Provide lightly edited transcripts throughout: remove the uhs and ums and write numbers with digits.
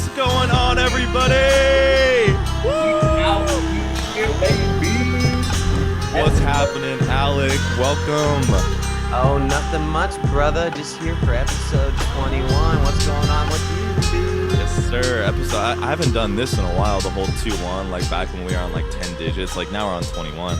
What's going on, everybody? What's happening, Alec? Welcome. Oh, nothing much, brother. Just here for episode 21. What's going on with you, dude? Yes, sir. I haven't done this in a while, the whole 2-1, like back when we were on like 10 digits. Like now we're on 21.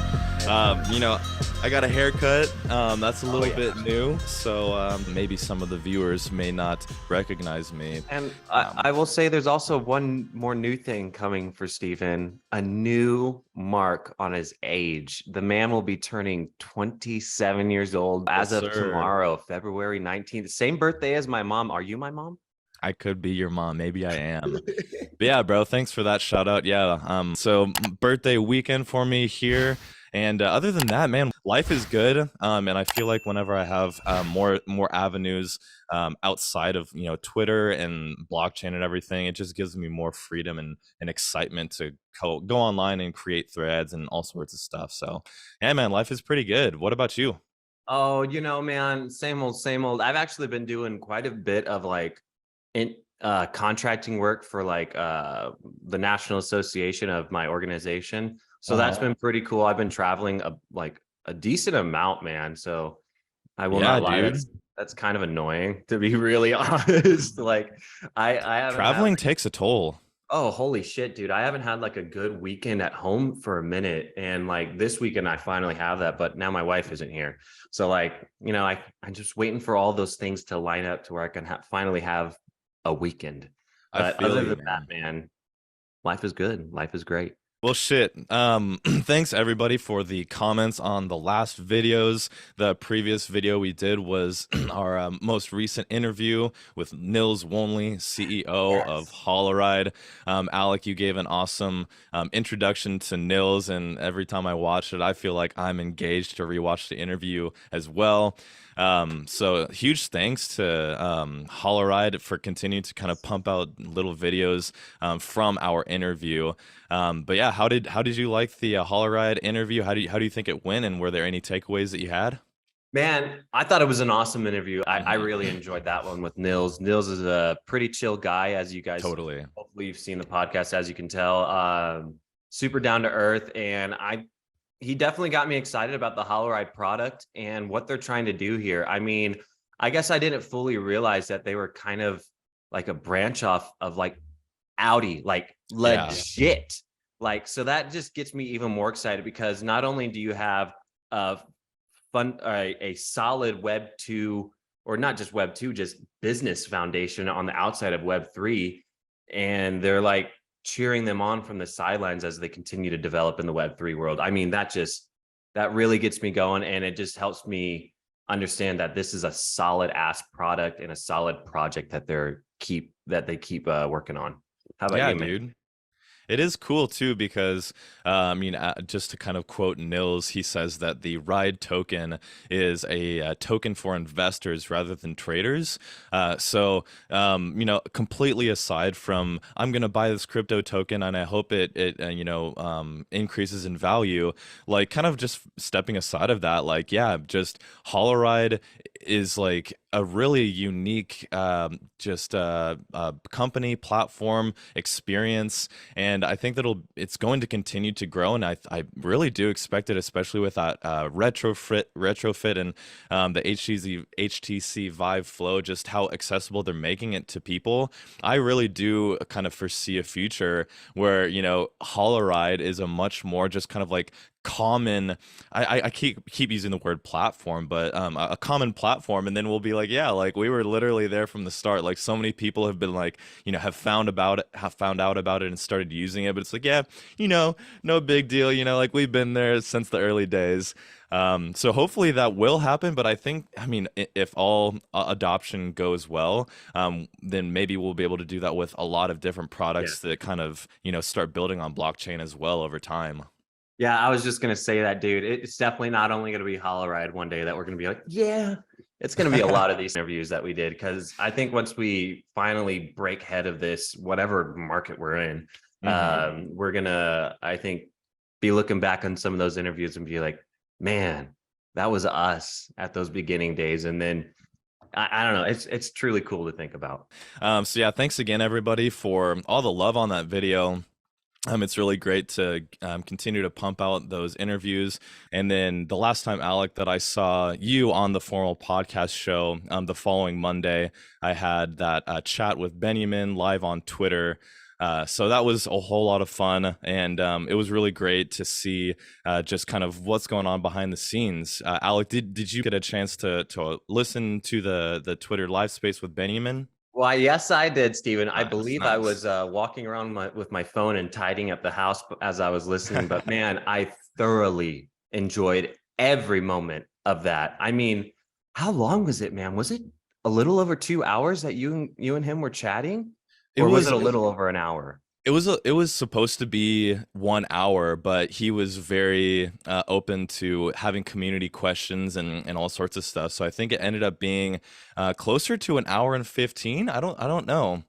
I got a haircut. That's a little bit new, so maybe some of the viewers may not recognize me. And I will say there's also one more new thing coming for Stephen, a new mark on his age. The man will be turning 27 years old as of tomorrow, February 19th. Same birthday as my mom. Are you my mom? I could be your mom. Maybe I am. But yeah, bro, thanks for that shout out. Yeah. So birthday weekend for me here. And other than that, man, life is good. And I feel like whenever I have more avenues outside of, Twitter and blockchain and everything, it just gives me more freedom and excitement to go online and create threads and all sorts of stuff. So, yeah, man, life is pretty good. What about you? Oh, man, same old, same old. I've actually been doing quite a bit of contracting work for the National Association of my organization. So that's been pretty cool. I've been traveling a decent amount, man. So I will not lie. Dude. That's kind of annoying, to be really honest. I haven't traveling takes a toll. Oh, holy shit, dude. I haven't had a good weekend at home for a minute. And this weekend I finally have that, but now my wife isn't here. So I'm just waiting for all those things to line up to where I can finally have a weekend. But other than that, man, life is good. Life is great. Well, shit. Thanks everybody for the comments on the last videos. The previous video we did was our most recent interview with Nils Wonley, CEO of Holoride. Alec, you gave an awesome introduction to Nils, and every time I watch it, I feel like I'm engaged to rewatch the interview as well. So huge thanks to Holoride for continuing to kind of pump out little videos from our interview. But yeah, how did you like the Holoride interview? How do you think it went, and were there any takeaways that you had? Man, I thought it was an awesome interview. I really enjoyed that one with Nils. Nils is a pretty chill guy, as you guys hopefully you've seen the podcast, as you can tell. Super down to earth, and he definitely got me excited about the Holoride product and what they're trying to do here. I mean, I guess I didn't fully realize that they were kind of like a branch off of Audi, legit. So that just gets me even more excited, because not only do you have a solid Web 2, or not just Web 2, just business foundation on the outside of Web 3, and they're cheering them on from the sidelines as they continue to develop in the Web3 world. I mean, that really gets me going, and it just helps me understand that this is a solid ass product and a solid project that they keep working on. How about you, man? Dude? It is cool too, because just to kind of quote Nils, he says that the RIDE token is a token for investors rather than traders. Completely aside from I'm going to buy this crypto token and I hope it increases in value, kind of just stepping aside of that, just Holoride is a really unique company, platform, experience, and I think that it's going to continue to grow, and I really do expect it, especially with that retrofit and the HTC Vive Flow, just how accessible they're making it to people. I really do kind of foresee a future where Holoride is a much more just kind of common, I keep using the word platform, but a common platform, and then we'll be we were literally there from the start. So many people have been have found out about it and started using it, but it's no big deal, we've been there since the early days. So hopefully that will happen, but I mean, if all adoption goes well, then maybe we'll be able to do that with a lot of different products that kind of start building on blockchain as well over time. Yeah, I was just going to say that, dude. It's definitely not only going to be Holoride one day that we're going to be it's going to be a lot of these interviews that we did, because I think once we finally break head of this, whatever market we're in, we're going to, I think, be looking back on some of those interviews and be like, man, that was us at those beginning days. And then I don't know. It's truly cool to think about. So yeah, thanks again, everybody, for all the love on that video. It's really great to continue to pump out those interviews. And then the last time, Alec, that I saw you on the formal podcast show, the following Monday, I had that chat with Beniamin live on Twitter. So that was a whole lot of fun, and it was really great to see just kind of what's going on behind the scenes. Alec, did you get a chance to listen to the Twitter live space with Beniamin? Well, yes, I did, Stephen. I believe I nice. was walking around with my phone and tidying up the house as I was listening. But man, I thoroughly enjoyed every moment of that. I mean, how long was it, man? Was it a little over 2 hours that you and him were chatting, or was it a little over an hour? It was supposed to be 1 hour, but he was very open to having community questions and all sorts of stuff. So I think it ended up being closer to an hour and 15. I don't know.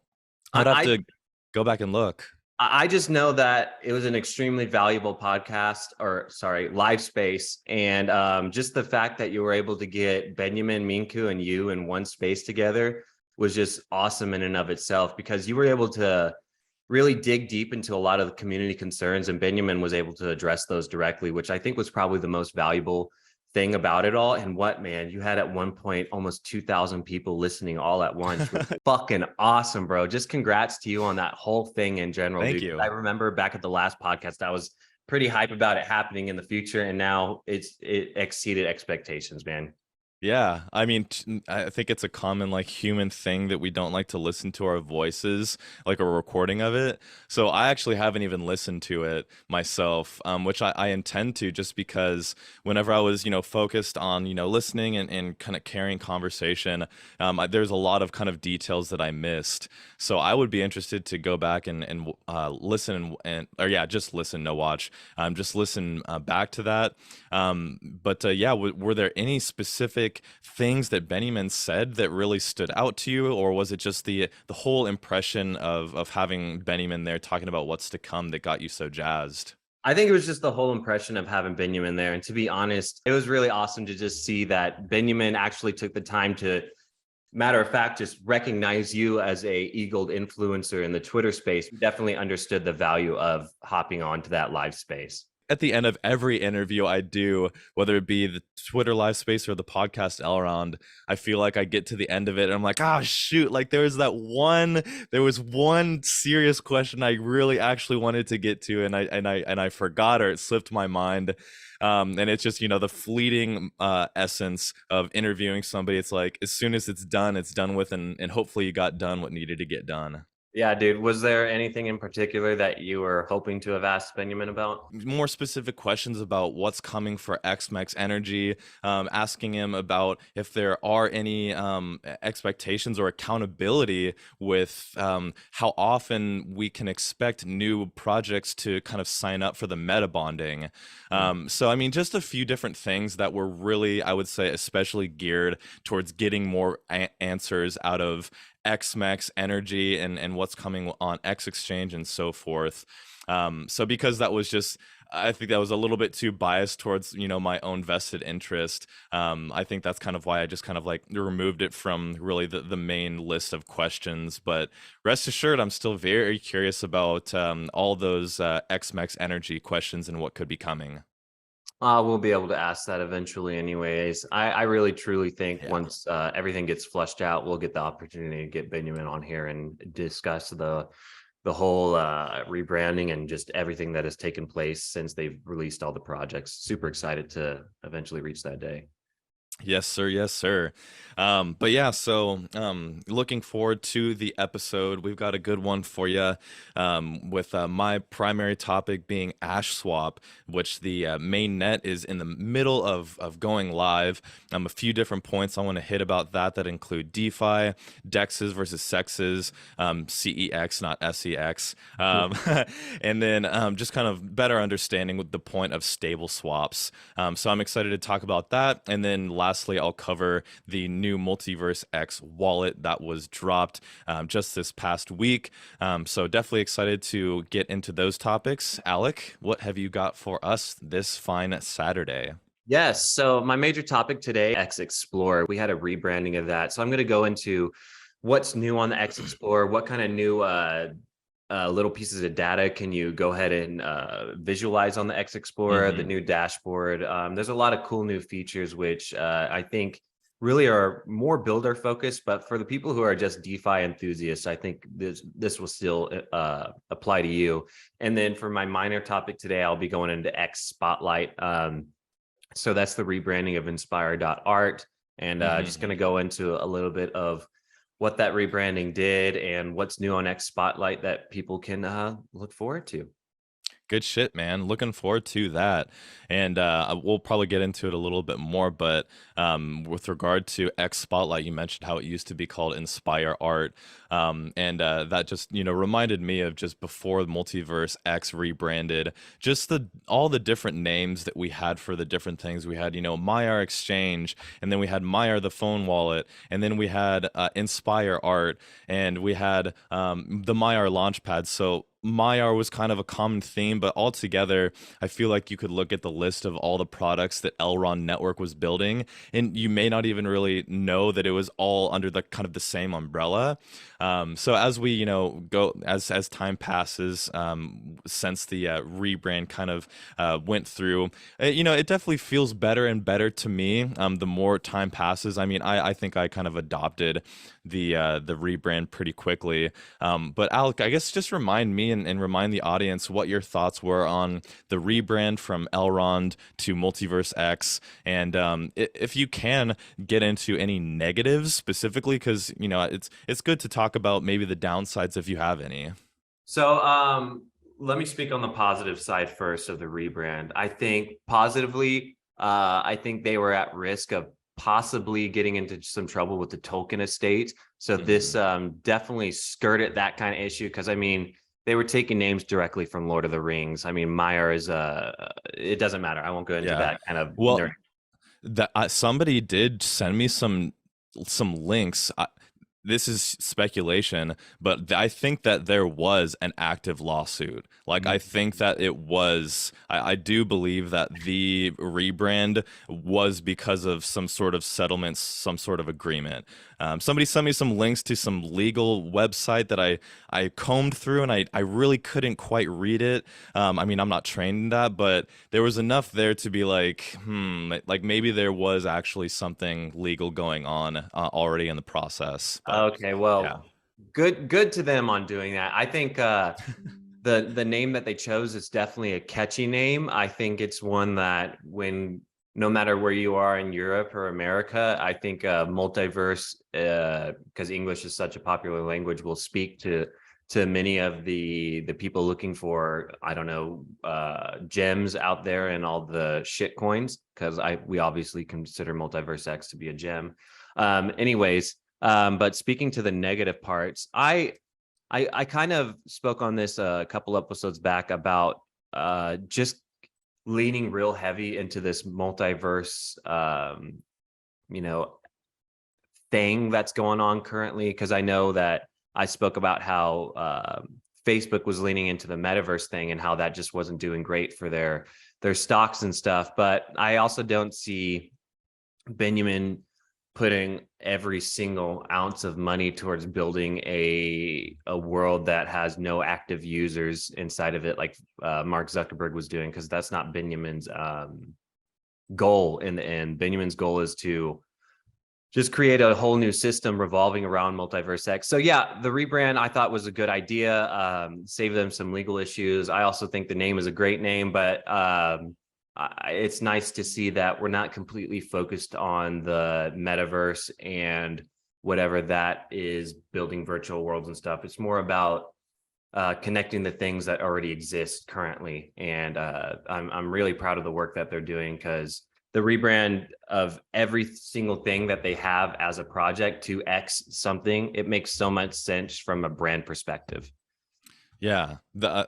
I'd have to go back and look. I just know that it was an extremely valuable podcast, or sorry, live space. And just the fact that you were able to get Beniamin, Minku, and you in one space together was just awesome in and of itself, because you were able to really dig deep into a lot of the community concerns, and Beniamin was able to address those directly, which I think was probably the most valuable thing about it all. And what, man, you had at one point almost 2,000 people listening all at once. Fucking awesome, bro. Just congrats to you on that whole thing in general. Thank dude. you. I remember back at the last podcast, I was pretty hype about it happening in the future, and now it exceeded expectations, man. Yeah, I mean, I think it's a common like human thing that we don't like to listen to our voices, like a recording of it. So I actually haven't even listened to it myself, which I intend to, just because whenever I was, focused on, listening and kind of carrying conversation, there's a lot of kind of details that I missed. So I would be interested to go back and listen or yeah, just listen, no watch, just listen back to that. But yeah, were there any specific things that Beniamin said that really stood out to you, or was it just the whole impression of having Beniamin there talking about what's to come that got you so jazzed? I think it was just the whole impression of having Beniamin there. And to be honest, it was really awesome to just see that Beniamin actually took the time to, matter of fact, just recognize you as a eagled influencer in the Twitter space. Definitely understood the value of hopping onto that live space. At the end of every interview I do, whether it be the Twitter live space or the podcast Elrond, I feel like I get to the end of it and I'm like, oh shoot, like there was one serious question I really actually wanted to get to, and I forgot, or it slipped my mind. And it's just, the fleeting essence of interviewing somebody. It's like, as soon as it's done with, and hopefully you got done what needed to get done. Yeah, dude. Was there anything in particular that you were hoping to have asked Beniamin about? More specific questions about what's coming for xMEX Energy, asking him about if there are any expectations or accountability with how often we can expect new projects to kind of sign up for the meta bonding. So, I mean, just a few different things that were really, I would say, especially geared towards getting more answers out of xMEX Energy and what's coming on X Exchange and so forth. So because that was just, I think that was a little bit too biased towards, my own vested interest. I think that's kind of why I just kind of like removed it from really the main list of questions. But rest assured, I'm still very curious about all those xMEX Energy questions and what could be coming. We'll be able to ask that eventually anyways. I really truly think once everything gets flushed out, we'll get the opportunity to get Beniamin on here and discuss the whole rebranding and just everything that has taken place since they've released all the projects. Super excited to eventually reach that day. Yes, sir. Yes, sir. But yeah, so looking forward to the episode. We've got a good one for you, with my primary topic being Ashswap, which the main net is in the middle of going live. A few different points I want to hit about that include DeFi, DEXs versus SEXs, CEX, not SEX, and then just kind of better understanding with the point of stable swaps. So I'm excited to talk about that. And then lastly, I'll cover the new MultiversX Wallet that was dropped just this past week. So definitely excited to get into those topics. Alec, what have you got for us this fine Saturday? Yes. So my major topic today, xExplorer. We had a rebranding of that. So I'm going to go into what's new on the xExplorer, what kind of new little pieces of data can you go ahead and visualize on the xExplorer, the new dashboard. There's a lot of cool new features, which I think really are more builder focused, but for the people who are just DeFi enthusiasts, I think this will still apply to you. And then for my minor topic today, I'll be going into xSpotlight. So that's the rebranding of inspire.art, and just going to go into a little bit of what that rebranding did and what's new on xSpotlight that people can look forward to. Good shit, man. Looking forward to that. And we'll probably get into it a little bit more. But with regard to xSpotlight, you mentioned how it used to be called Inspire Art. And that just, reminded me of just before MultiversX rebranded, just all the different names that we had for the different things. We had, Myar Exchange, and then we had Myar the phone wallet, and then we had Inspire Art, and we had the Myar Launchpad. So Myar was kind of a common theme, but altogether, I feel like you could look at the list of all the products that Elrond Network was building, and you may not even really know that it was all under the kind of the same umbrella. So as we, go as time passes, since the rebrand kind of went through, it definitely feels better and better to me. The more time passes, I mean, I think I kind of adopted the rebrand pretty quickly. But Alec, I guess just remind me and remind the audience what your thoughts were on the rebrand from Elrond to MultiversX, and if you can get into any negatives specifically, because it's good to talk about maybe the downsides if you have any. So let me speak on the positive side first of the rebrand. I think positively, I think they were at risk of possibly getting into some trouble with the token estate. So this definitely skirted that kind of issue, because I mean, they were taking names directly from Lord of the Rings. I mean, Myar is it doesn't matter. I won't go into that kind of. Well, somebody did send me some links. This is speculation, but I think that there was an active lawsuit. Like, I think that it was, I do believe that the rebrand was because of some sort of settlement, some sort of agreement. Somebody sent me some links to some legal website that I combed through, and I really couldn't quite read it. I mean, I'm not trained in that, but there was enough there to be like, like maybe there was actually something legal going on already in the process. But, okay, well, good to them on doing that. I think the name that they chose is definitely a catchy name. I think it's one that no matter where you are in Europe or America, I think multiverse, because English is such a popular language, will speak to many of the people looking for, I don't know, gems out there and all the shit coins, because we obviously consider MultiversX to be a gem. Anyways, but speaking to the negative parts, I kind of spoke on this a couple episodes back about just leaning real heavy into this multiverse, thing that's going on currently, because I know that I spoke about how Facebook was leaning into the metaverse thing and how that just wasn't doing great for their stocks and stuff. But I also don't see Beniamin putting every single ounce of money towards building a world that has no active users inside of it, like Mark Zuckerberg was doing, because that's not Beniamin's goal in the end. Beniamin's goal is to just create a whole new system revolving around MultiversX. So yeah, the rebrand I thought was a good idea. Save them some legal issues. I also think the name is a great name, but it's nice to see that we're not completely focused on the metaverse and whatever that is, building virtual worlds and stuff. It's more about connecting the things that already exist currently. And I'm really proud of the work that they're doing, because the rebrand of every single thing that they have as a project to X something, it makes so much sense from a brand perspective. Yeah,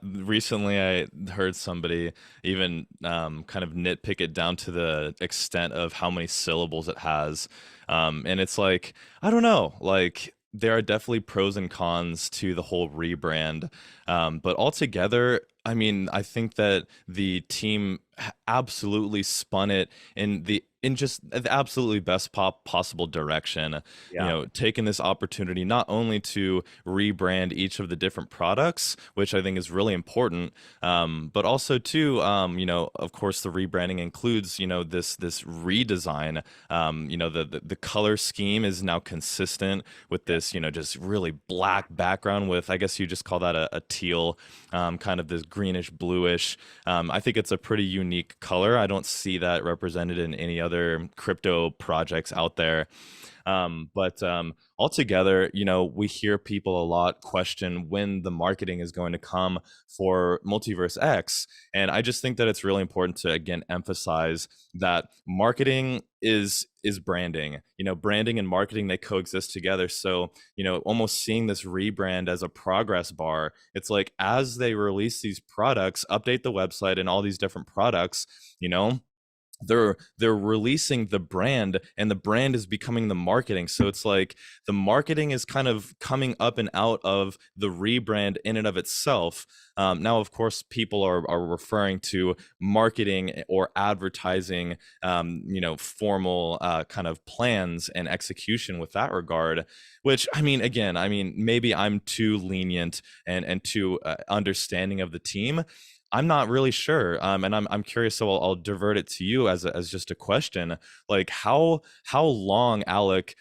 recently I heard somebody even kind of nitpick it down to the extent of how many syllables it has. And it's like, I don't know, like there are definitely pros and cons to the whole rebrand. But altogether, I mean, I think that the team absolutely spun it in just the absolutely best possible direction. You Yeah. know, taking this opportunity not only to rebrand each of the different products, which I think is really important, but also too, you know, of course, the rebranding includes, you know, this redesign. You know, the color scheme is now consistent with this, you know, just really black background with, I guess you just call that a teal, kind of this greenish bluish. I think it's a pretty unique color. I don't see that represented in any other crypto projects out there. But altogether, you know, we hear people a lot question when the marketing is going to come for Multiverse X. And I just think that it's really important to, again, emphasize that marketing is branding. You know, branding and marketing, they coexist together. So, you know, almost seeing this rebrand as a progress bar, it's like as they release these products, update the website and all these different products, you know, they're releasing the brand, and the brand is becoming the marketing. So it's like the marketing is kind of coming up and out of the rebrand in and of itself. Now, of course, people are referring to marketing or advertising, you know, formal kind of plans and execution with that regard, which, I mean, again, I mean, maybe I'm too lenient and too understanding of the team. I'm not really sure, and I'm curious. So I'll divert it to you as just a question. Like, how long, Alec?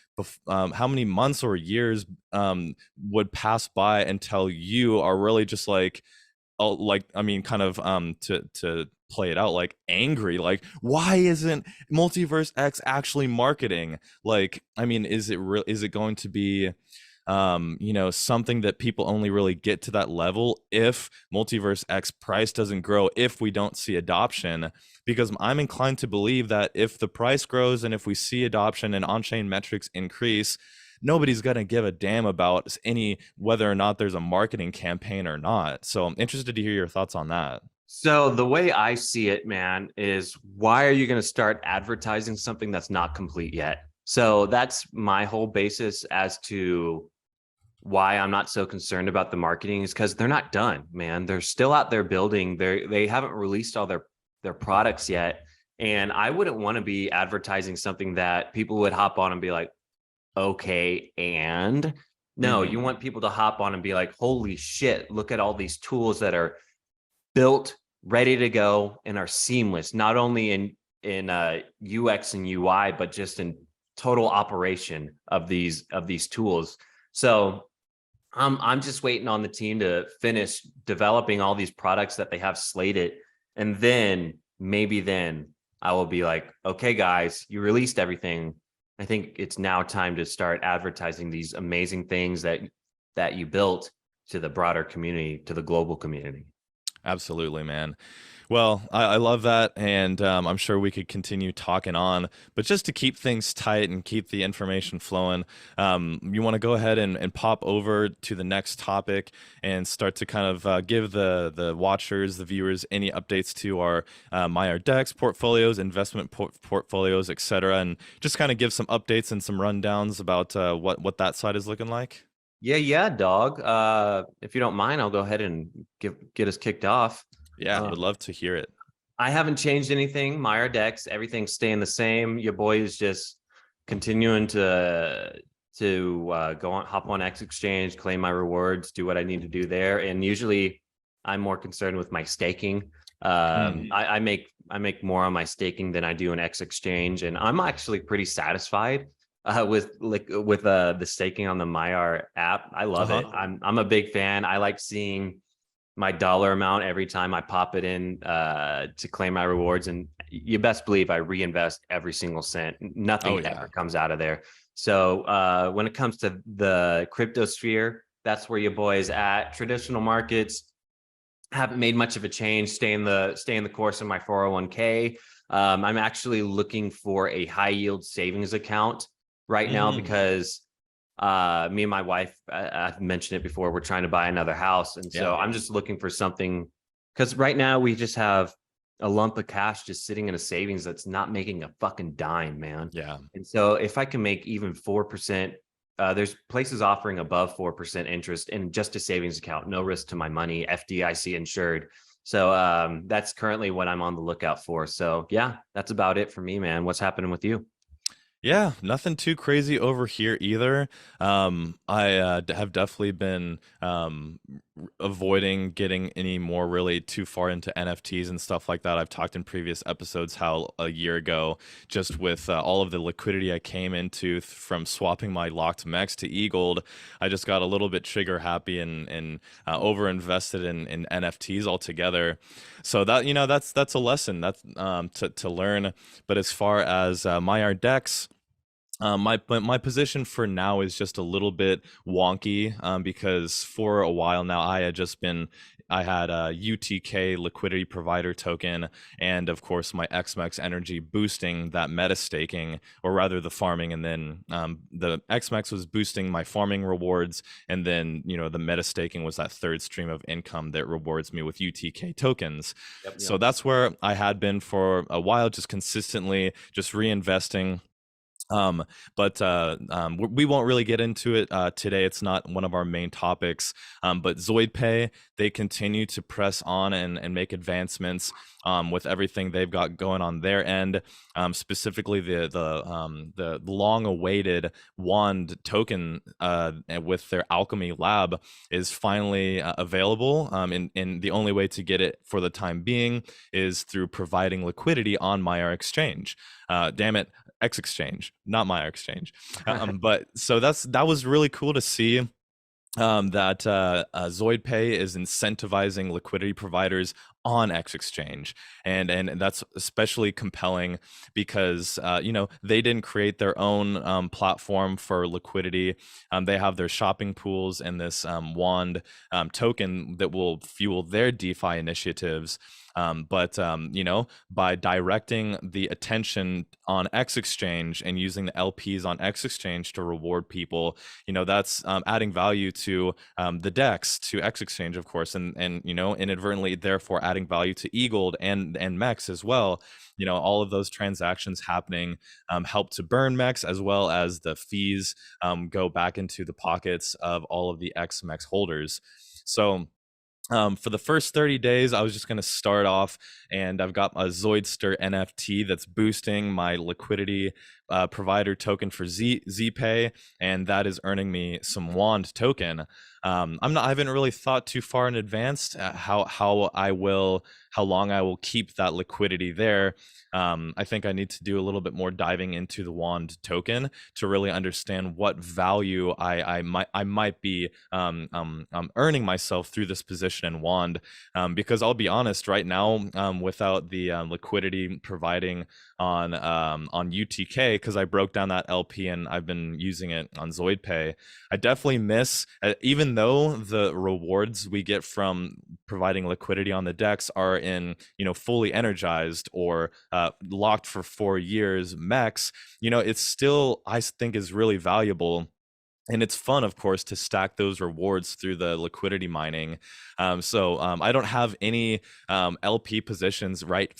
How many months or years would pass by until you are really just like, oh, like, I mean, kind of to play it out, like angry, like, why isn't Multiverse X actually marketing? Like, I mean, is it going to be you know, something that people only really get to that level if Multiverse X price doesn't grow, if we don't see adoption? Because I'm inclined to believe that if the price grows and if we see adoption and on-chain metrics increase, nobody's going to give a damn about any whether or not there's a marketing campaign or not. So I'm interested to hear your thoughts on that. So the way I see it, man, is why are you going to start advertising something that's not complete yet? So that's my whole basis as to why I'm not so concerned about the marketing, is because they're not done, man. They're still out there building. They haven't released all their products yet. And I wouldn't want to be advertising something that people would hop on and be like, okay, and no, you want people to hop on and be like, holy shit, look at all these tools that are built, ready to go, and are seamless, not only in UX and UI, but just in total operation of these tools. So I'm just waiting on the team to finish developing all these products that they have slated. And then maybe then I will be like, okay, guys, you released everything. I think it's now time to start advertising these amazing things that you built to the broader community, to the global community. Absolutely, man. Well, I love that, and I'm sure we could continue talking on, but just to keep things tight and keep the information flowing, you want to go ahead and pop over to the next topic and start to kind of give the watchers, the viewers, any updates to our MultiversX portfolios, investment portfolios, etc., and just kind of give some updates and some rundowns about what that side is looking like. Yeah, dog. If you don't mind, I'll go ahead and get us kicked off. Yeah, I would love to hear it. I haven't changed anything. MultiversX, everything's staying the same. Your boy is just continuing to go on, hop on X Exchange, claim my rewards, do what I need to do there. And usually, I'm more concerned with my staking. I make more on my staking than I do in X Exchange, and I'm actually pretty satisfied with the staking on the MyR app. I love it. I'm a big fan. I like seeing my dollar amount every time I pop it in to claim my rewards, and you best believe I reinvest every single cent. Nothing ever comes out of there. So when it comes to the crypto sphere, that's where your boy is at. Traditional markets haven't made much of a change. Stay in the course of my 401k. I'm actually looking for a high yield savings account right now because me and my wife, I've mentioned it before, we're trying to buy another house. And so I'm just looking for something, because right now we just have a lump of cash just sitting in a savings that's not making a fucking dime, man. Yeah. And so if I can make even 4%, there's places offering above 4% interest in just a savings account, no risk to my money, FDIC insured. So that's currently what I'm on the lookout for. So yeah, that's about it for me, man. What's happening with you? Yeah, nothing too crazy over here either. I have definitely been avoiding getting any more really too far into NFTs and stuff like that. I've talked in previous episodes how a year ago, just with all of the liquidity I came into from swapping my locked MEX to eGold, I just got a little bit trigger happy and over invested in NFTs altogether. So that, that's a lesson that's to learn. But as far as my DEX, my position for now is just a little bit wonky, because for a while now I had a UTK liquidity provider token, and of course my XMEX energy boosting that meta staking, or rather the farming, and then the XMEX was boosting my farming rewards, and then the meta staking was that third stream of income that rewards me with UTK tokens. Yep, So yep. that's where I had been for a while, just consistently just reinvesting. Um, but we won't really get into it today. It's not one of our main topics. But ZoidPay, they continue to press on and make advancements with everything they've got going on their end. Specifically, the long-awaited Wand token with their Alchemy Lab is finally available. And the only way to get it for the time being is through providing liquidity on MyR Exchange. Damn it, X Exchange, not my Exchange. But so that was really cool to see. That ZoidPay is incentivizing liquidity providers on X Exchange, and that's especially compelling because they didn't create their own platform for liquidity. They have their shopping pools and this Wand token that will fuel their DeFi initiatives. But by directing the attention on X Exchange and using the LPs on X Exchange to reward people, that's adding value to the DEX, to X Exchange, of course, and inadvertently, therefore, adding value to eGold and MEX as well. All of those transactions happening help to burn MEX, as well as the fees go back into the pockets of all of the XMEX holders. So for the first 30 days, I was just going to start off, and I've got a Zoidster NFT that's boosting my liquidity provider token for ZPay, and that is earning me some Wand token. I haven't really thought too far in advance how long I will keep that liquidity there. I think I need to do a little bit more diving into the Wand token to really understand what value I might be earning myself through this position in Wand. Because I'll be honest, right now, without the liquidity providing on UTK, because I broke down that LP and I've been using it on ZoidPay, I definitely miss, even though the rewards we get from providing liquidity on the DEX are in fully energized or locked for 4 years MEX, it's still, I think, is really valuable. And it's fun, of course, to stack those rewards through the liquidity mining. So I don't have any LP positions right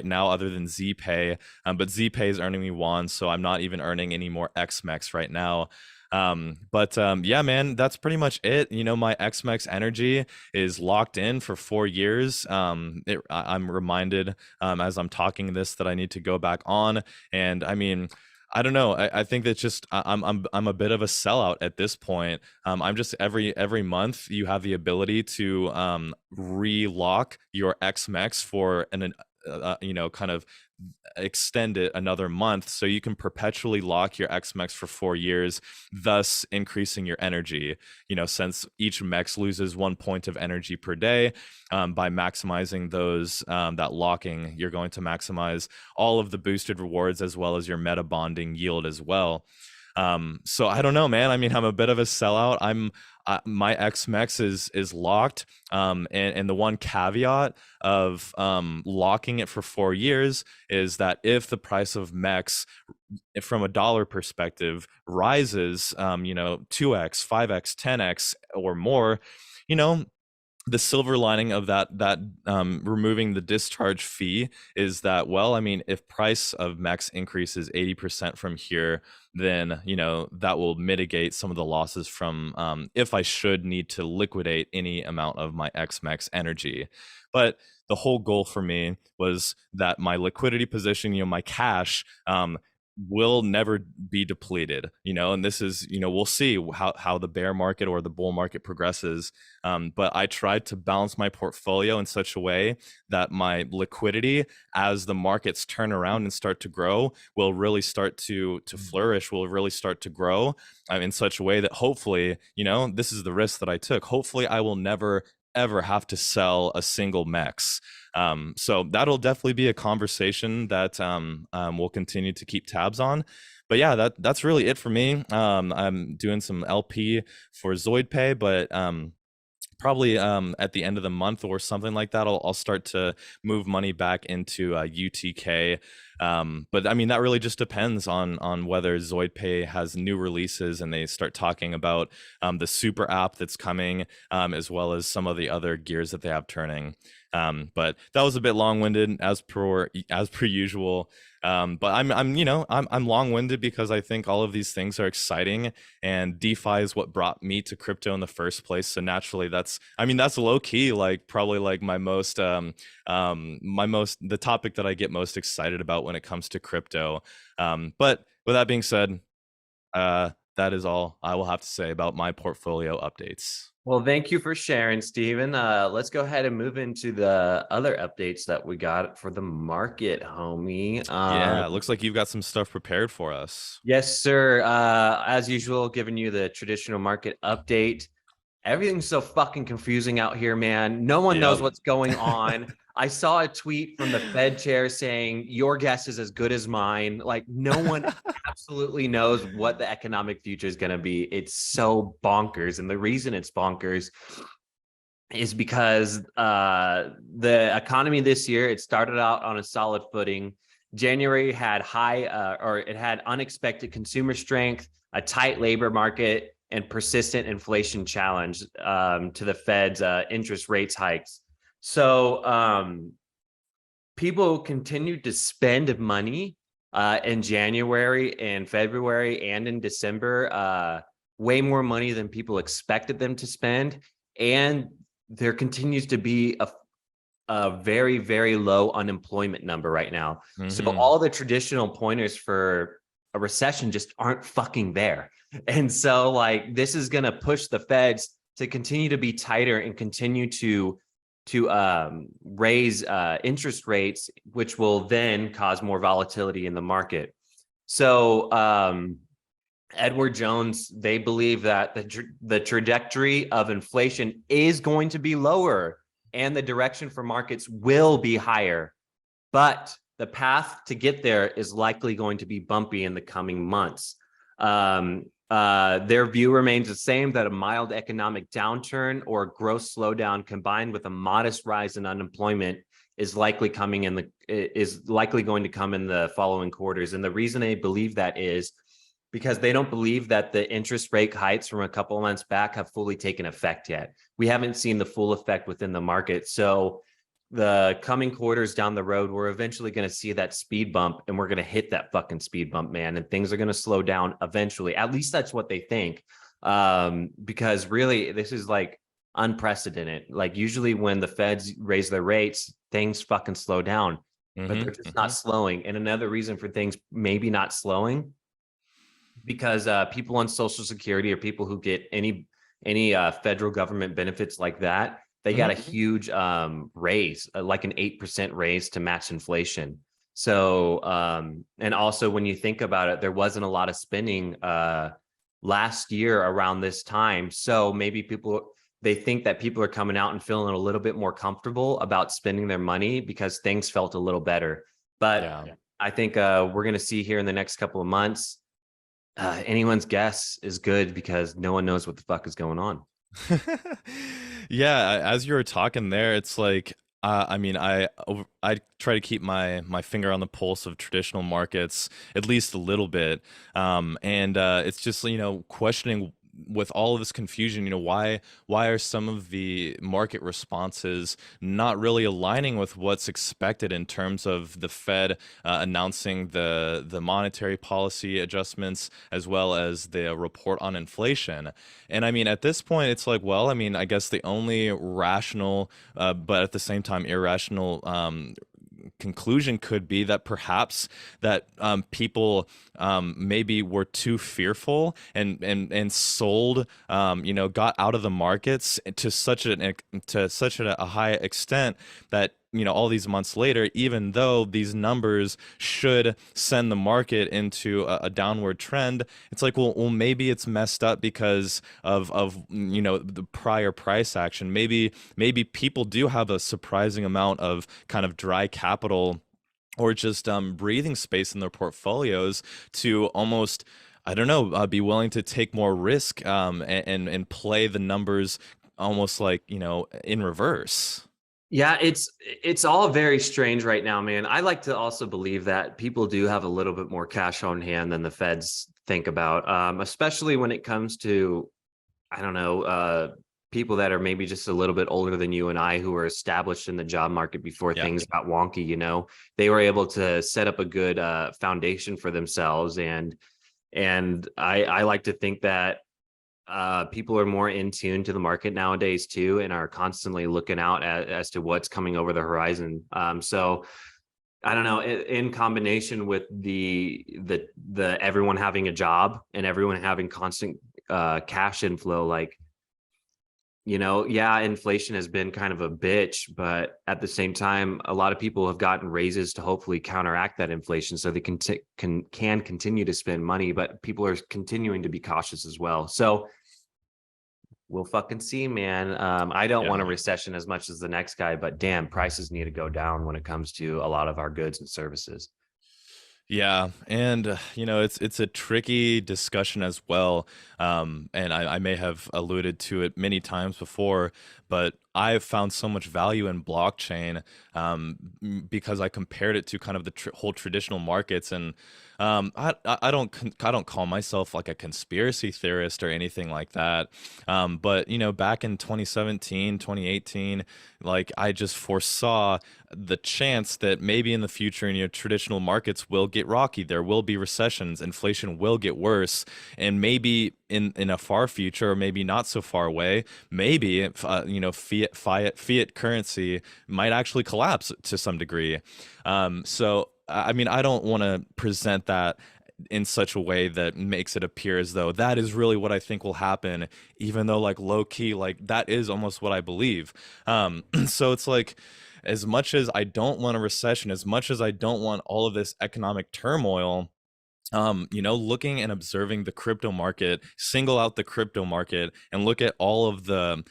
now other than ZPay, but ZPay is earning me Wand, so I'm not even earning any more XMEX right now. Yeah, man, that's pretty much it. My XMEX energy is locked in for 4 years. I'm reminded as I'm talking this that I need to go back on, and I mean, I don't know. I think that just I'm a bit of a sellout at this point. I'm just every month you have the ability to relock your XMEX for an kind of extend it another month, so you can perpetually lock your XMEX for 4 years, thus increasing your energy. Since each MEX loses 1 point of energy per day, by maximizing those that locking, you're going to maximize all of the boosted rewards as well as your meta bonding yield as well. So I don't know, man. I mean, I'm a bit of a sellout. My XMEX is locked. And the one caveat of locking it for 4 years is that if the price of MEX from a dollar perspective rises, 2x, 5x, 10x or more, you know, the silver lining of that removing the discharge fee is that, well, I mean, if price of MEX increases 80% from here, then that will mitigate some of the losses from if I should need to liquidate any amount of my XMEX energy. But the whole goal for me was that my liquidity position, my cash, will never be depleted, and this is, we'll see how the bear market or the bull market progresses. But I tried to balance my portfolio in such a way that my liquidity, as the markets turn around and start to grow, will really start to flourish, will really start to grow in such a way that hopefully, this is the risk that I took. Hopefully I will never ever have to sell a single MEX. So that'll definitely be a conversation that we'll continue to keep tabs on. But yeah, that's really it for me. I'm doing some LP for ZoidPay, but probably at the end of the month or something like that, I'll start to move money back into UTK. But I mean, that really just depends on whether ZoidPay has new releases and they start talking about the super app that's coming, as well as some of the other gears that they have turning. But that was a bit long-winded as per usual. But I'm long-winded because I think all of these things are exciting, and DeFi is what brought me to crypto in the first place. So naturally, that's low key, like probably like my most the topic that I get most excited about when it comes to crypto. But with that being said, that is all I will have to say about my portfolio updates. Well, thank you for sharing, Steven. Let's go ahead and move into the other updates that we got for the market, homie. Yeah, it looks like you've got some stuff prepared for us. Yes, sir. As usual, giving you the traditional market update. Everything's so fucking confusing out here, man. No one knows what's going on. I saw a tweet from the Fed chair saying, your guess is as good as mine. Like, no one absolutely knows what the economic future is going to be. It's so bonkers. And the reason it's bonkers is because the economy this year, it started out on a solid footing. January had it had unexpected consumer strength, a tight labor market, and persistent inflation challenge to the Fed's interest rates hikes. So people continued to spend money in January and February and in December, way more money than people expected them to spend. And there continues to be a very, very low unemployment number right now. Mm-hmm. So all the traditional pointers for a recession just aren't fucking there. And so like, this is going to push the Feds to continue to be tighter and continue to raise interest rates, which will then cause more volatility in the market. So Edward Jones, they believe that the trajectory of inflation is going to be lower and the direction for markets will be higher, but the path to get there is likely going to be bumpy in the coming months. Their view remains the same, that a mild economic downturn or gross slowdown combined with a modest rise in unemployment is likely going to come in the following quarters. And the reason they believe that is because they don't believe that the interest rate hikes from a couple of months back have fully taken effect yet. We haven't seen the full effect within the market. So the coming quarters down the road, we're eventually going to see that speed bump, and we're going to hit that fucking speed bump, man. And things are going to slow down eventually. At least that's what they think. Because really, this is like unprecedented. Like usually when the Feds raise their rates, things fucking slow down, but they're just not slowing. And another reason for things maybe not slowing, because people on Social Security or people who get any federal government benefits like that, they got a huge raise, like an 8% raise to match inflation. So, and also when you think about it, there wasn't a lot of spending last year around this time. So maybe they think that people are coming out and feeling a little bit more comfortable about spending their money because things felt a little better. But I think we're going to see here in the next couple of months, anyone's guess is good because no one knows what the fuck is going on. Yeah, as you were talking there, it's like I try to keep my finger on the pulse of traditional markets at least a little bit, and it's just questioning with all of this confusion, why are some of the market responses not really aligning with what's expected in terms of the Fed announcing the monetary policy adjustments as well as the report on inflation? And I mean, at this point, it's like, well, I mean, I guess the only rational, but at the same time irrational conclusion could be that perhaps that people maybe were too fearful and sold, got out of the markets to such a high extent that all these months later, even though these numbers should send the market into a downward trend, it's like, well, maybe it's messed up because of the prior price action. Maybe people do have a surprising amount of kind of dry capital or just breathing space in their portfolios to almost, I don't know, be willing to take more risk and play the numbers almost like, in reverse. Yeah, it's all very strange right now, man. I like to also believe that people do have a little bit more cash on hand than the feds think about, especially when it comes to, I don't know, people that are maybe just a little bit older than you and I, who were established in the job market before things got wonky. They were able to set up a good foundation for themselves, and I like to think that people are more in tune to the market nowadays too, and are constantly looking out as to what's coming over the horizon. So I don't know, in combination with the everyone having a job and everyone having constant cash inflow, like, inflation has been kind of a bitch, but at the same time, a lot of people have gotten raises to hopefully counteract that inflation so they can continue to spend money, but people are continuing to be cautious as well. So we'll fucking see, man. I don't want a recession as much as the next guy, but damn, prices need to go down when it comes to a lot of our goods and services. Yeah, and it's a tricky discussion as well, and I may have alluded to it many times before, but I've found so much value in blockchain because I compared it to kind of the whole traditional markets, and I don't call myself like a conspiracy theorist or anything like that, but back in 2017, 2018, like I just foresaw the chance that maybe in the future, traditional markets will get rocky. There will be recessions, inflation will get worse, and maybe in a far future, or maybe not so far away, maybe fiat currency might actually collapse to some degree. So I mean, I don't want to present that in such a way that makes it appear as though that is really what I think will happen, even though like low key, like that is almost what I believe. So it's like, as much as I don't want a recession, as much as I don't want all of this economic turmoil, looking and observing the crypto market, single out the crypto market and look at all of the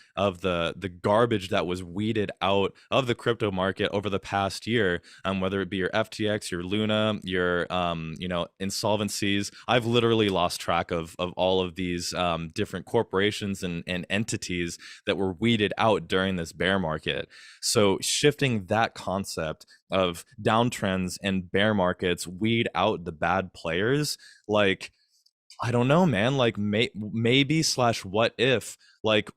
garbage that was weeded out of the crypto market over the past year, whether it be your FTX, your Luna, your insolvencies. I've literally lost track of all of these different corporations and entities that were weeded out during this bear market. So shifting that concept of downtrends and bear markets weed out the bad players, like, I don't know, man, like maybe slash what if, like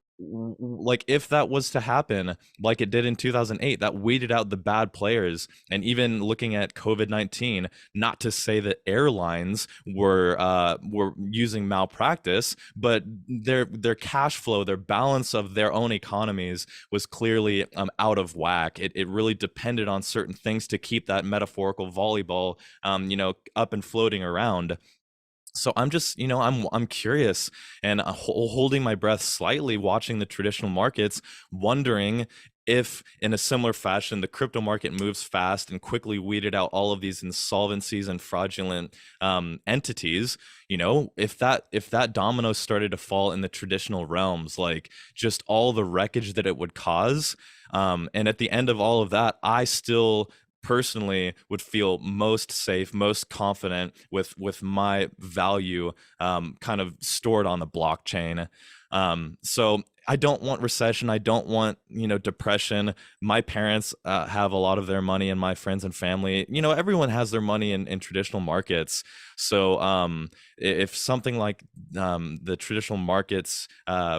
if that was to happen like it did in 2008, that weeded out the bad players. And even looking at COVID-19, not to say that airlines were using malpractice, but their cash flow, their balance of their own economies was clearly out of whack. It really depended on certain things to keep that metaphorical volleyball up and floating around. So I'm just, I'm curious and holding my breath slightly, watching the traditional markets, wondering if in a similar fashion, the crypto market moves fast and quickly weeded out all of these insolvencies and fraudulent entities, if that domino started to fall in the traditional realms, like just all the wreckage that it would cause. And at the end of all of that, I still personally would feel most safe, most confident with my value kind of stored on the blockchain. So I don't want recession. I don't want, depression. My parents have a lot of their money, and my friends and family, everyone has their money in traditional markets. So if something like the traditional markets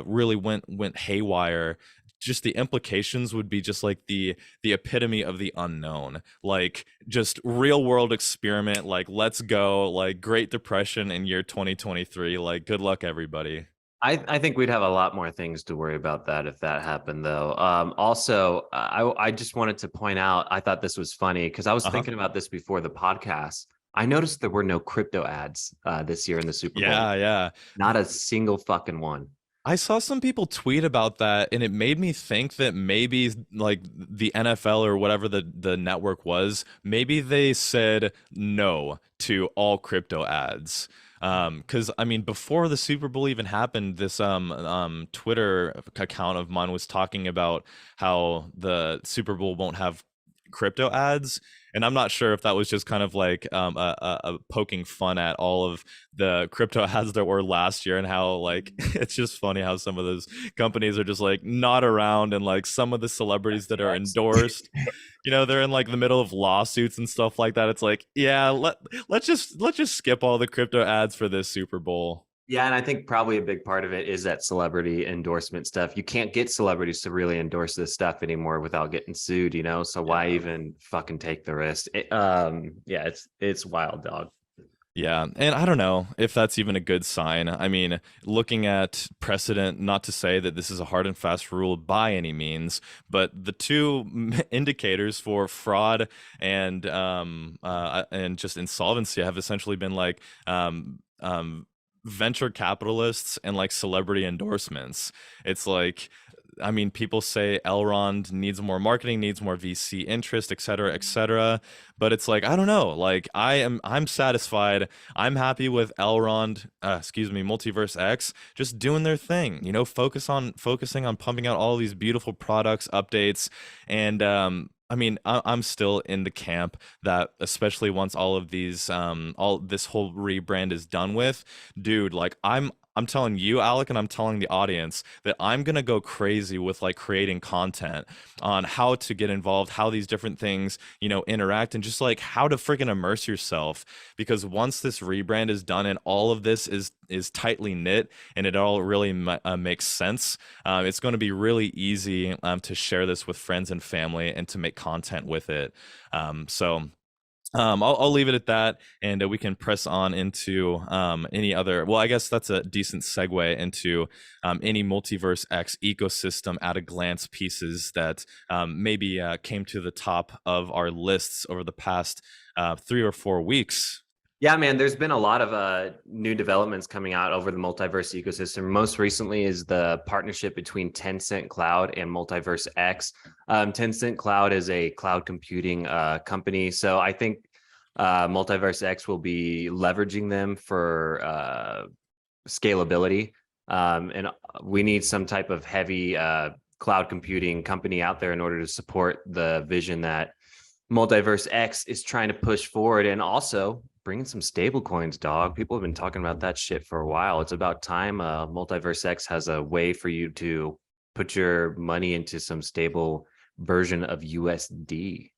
really went haywire, just the implications would be just like the epitome of the unknown, like just real world experiment, like let's go, like Great Depression in year 2023, like good luck everybody. I think we'd have a lot more things to worry about that if that happened, though. Also, I just wanted to point out, I thought this was funny because I was thinking about this before the podcast. I noticed there were no crypto ads this year in the Super Bowl. Yeah. Not a single fucking one. I saw some people tweet about that, and it made me think that maybe like the NFL or whatever the network was, maybe they said no to all crypto ads. Because I mean, before the Super Bowl even happened, this Twitter account of mine was talking about how the Super Bowl won't have crypto ads, and I'm not sure if that was just kind of like a poking fun at all of the crypto ads that were last year, and how like it's just funny how some of those companies are just like not around, and like some of the celebrities that are endorsed, they're in like the middle of lawsuits and stuff like that. It's like, yeah, let's just skip all the crypto ads for this Super Bowl. Yeah, and I think probably a big part of it is that celebrity endorsement stuff. You can't get celebrities to really endorse this stuff anymore without getting sued, So why even fucking take the risk? Yeah, it's wild, dog. Yeah, and I don't know if that's even a good sign. I mean, looking at precedent, not to say that this is a hard and fast rule by any means, but the two indicators for fraud and just insolvency have essentially been like venture capitalists and like celebrity endorsements. It's like, I mean, people say Elrond needs more marketing, needs more VC interest, et cetera, but it's like, I don't know, like I'm satisfied. I'm happy with Elrond, MultiversX just doing their thing, focusing on pumping out all these beautiful products, updates, and I mean, I'm still in the camp that, especially once all of these, all this whole rebrand is done with, dude, like I'm telling you, Alec, and I'm telling the audience that I'm going to go crazy with like creating content on how to get involved, how these different things, interact, and just like how to freaking immerse yourself. Because once this rebrand is done and all of this is tightly knit and it all really makes sense, it's going to be really easy to share this with friends and family and to make content with it. I'll leave it at that, and we can press on into any other. Well, I guess that's a decent segue into any MultiversX ecosystem at a glance pieces that maybe came to the top of our lists over the past 3 or 4 weeks. Yeah, man, there's been a lot of new developments coming out over the Multiverse ecosystem. Most recently is the partnership between Tencent Cloud and MultiversX. Tencent Cloud is a cloud computing company. So I think MultiversX will be leveraging them for scalability. And we need some type of heavy cloud computing company out there in order to support the vision that MultiversX is trying to push forward, and also bringing some stable coins, dog. People have been talking about that shit for a while. It's about time MultiversX has a way for you to put your money into some stable version of USD.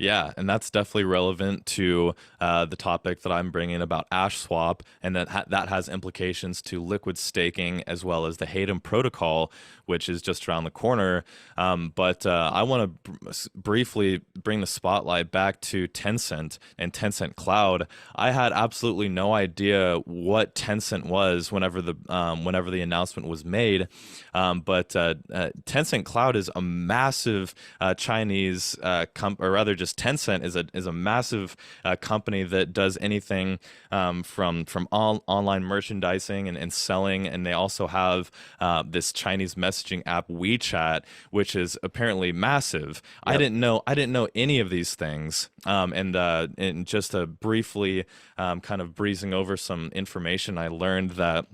Yeah, and that's definitely relevant to the topic that I'm bringing about Ashswap, and that has implications to liquid staking as well as the Hayden protocol, which is just around the corner. But I want to briefly bring the spotlight back to Tencent and Tencent Cloud. I had absolutely no idea what Tencent was whenever the announcement was made. But Tencent Cloud is a massive Chinese or rather just Tencent is a massive company that does anything from online merchandising and selling, and they also have this Chinese messaging app WeChat, which is apparently massive. Yep. I didn't know any of these things, and just to briefly kind of breezing over some information, I learned that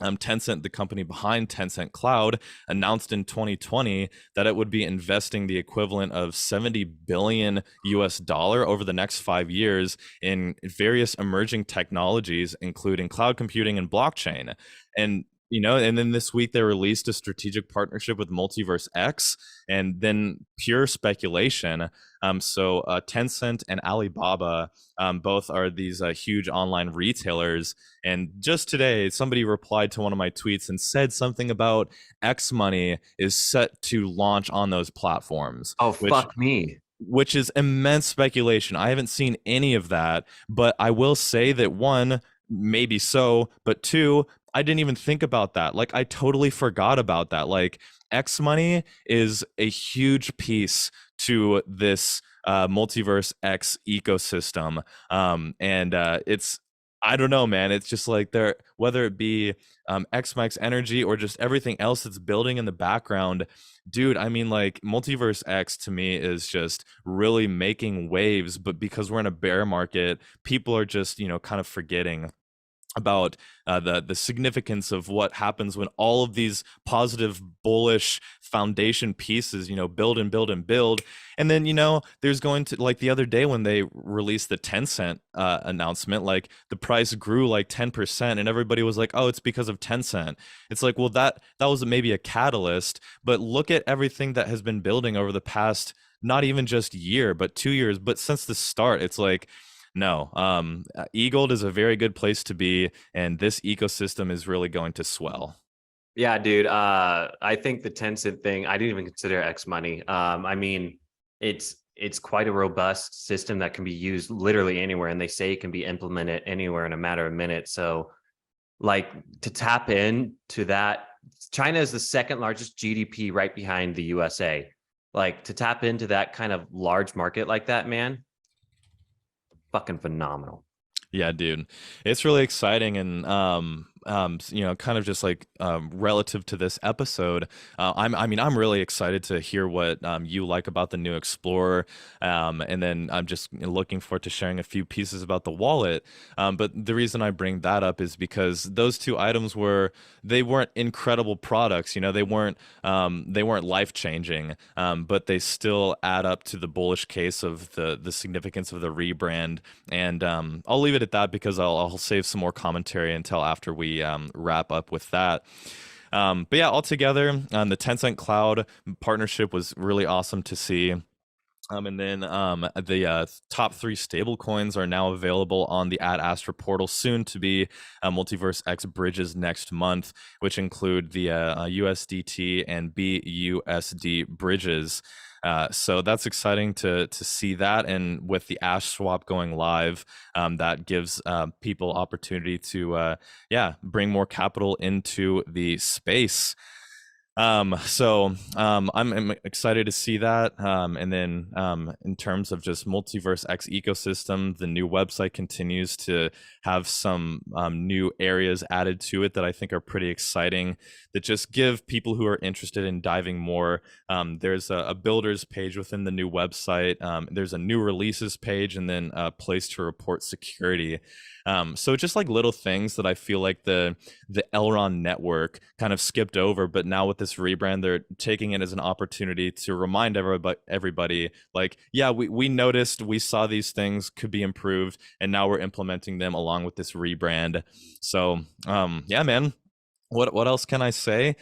Tencent, the company behind Tencent Cloud, announced in 2020 that it would be investing the equivalent of $70 billion over the next 5 years in various emerging technologies, including cloud computing and blockchain. And you know, and then this week they released a strategic partnership with MultiversX, and then pure speculation. So Tencent and Alibaba, both are these huge online retailers. And just today, somebody replied to one of my tweets and said something about X Money is set to launch on those platforms. Oh, fuck me. Which is immense speculation. I haven't seen any of that, but I will say that one, maybe so, but two, I didn't even think about that. Like, I totally forgot about that. Like, X Money is a huge piece to this MultiversX ecosystem. And it's, I don't know, man. It's just like there, whether it be XMAX energy or just everything else that's building in the background, dude. I mean, like, MultiversX to me is just really making waves. But because we're in a bear market, people are just, you know, kind of forgetting about the significance of what happens when all of these positive bullish foundation pieces, you know, build and build and build. And then, you know, there's going to, like, the other day when they released the Tencent announcement, like, the price grew like 10% and everybody was like, oh, it's because of Tencent. It's like, well, that was maybe a catalyst, but look at everything that has been building over the past, not even just year, but 2 years, but since the start. It's like, no, eGold is a very good place to be, and this ecosystem is really going to swell. Yeah, dude. I think the Tencent thing, I didn't even consider X Money. I mean, it's quite a robust system that can be used literally anywhere, and they say it can be implemented anywhere in a matter of minutes. So, like, to tap in to that, China is the second largest GDP, right behind the USA. Like, to tap into that kind of large market like that, man, fucking phenomenal. Yeah, dude, it's really exciting. And you know, kind of just like relative to this episode, I'm really excited to hear what you like about the new Explorer, and then I'm just looking forward to sharing a few pieces about the wallet. But the reason I bring that up is because those two items weren't incredible products. You know, they weren't life changing, but they still add up to the bullish case of the significance of the rebrand. And I'll leave it at that because I'll save some more commentary until after we wrap up with that. But yeah, altogether, the Tencent Cloud partnership was really awesome to see. And then the top 3 stable coins are now available on the Astra portal, soon to be MultiversX bridges next month, which include the USDT and BUSD bridges. So that's exciting to see that. And with the Ashswap going live, that gives people opportunity to bring more capital into the space. So I'm excited to see that. And then in terms of just MultiversX ecosystem, the new website continues to have some new areas added to it that I think are pretty exciting, that just give people who are interested in diving more. There's a builders page within the new website. There's a new releases page, and then a place to report security. So just like little things that I feel like the Elrond network kind of skipped over, but now with this rebrand, they're taking it as an opportunity to remind everybody, like, yeah, we noticed, we saw these things could be improved, and now we're implementing them along with this rebrand. So yeah, man, what else can I say?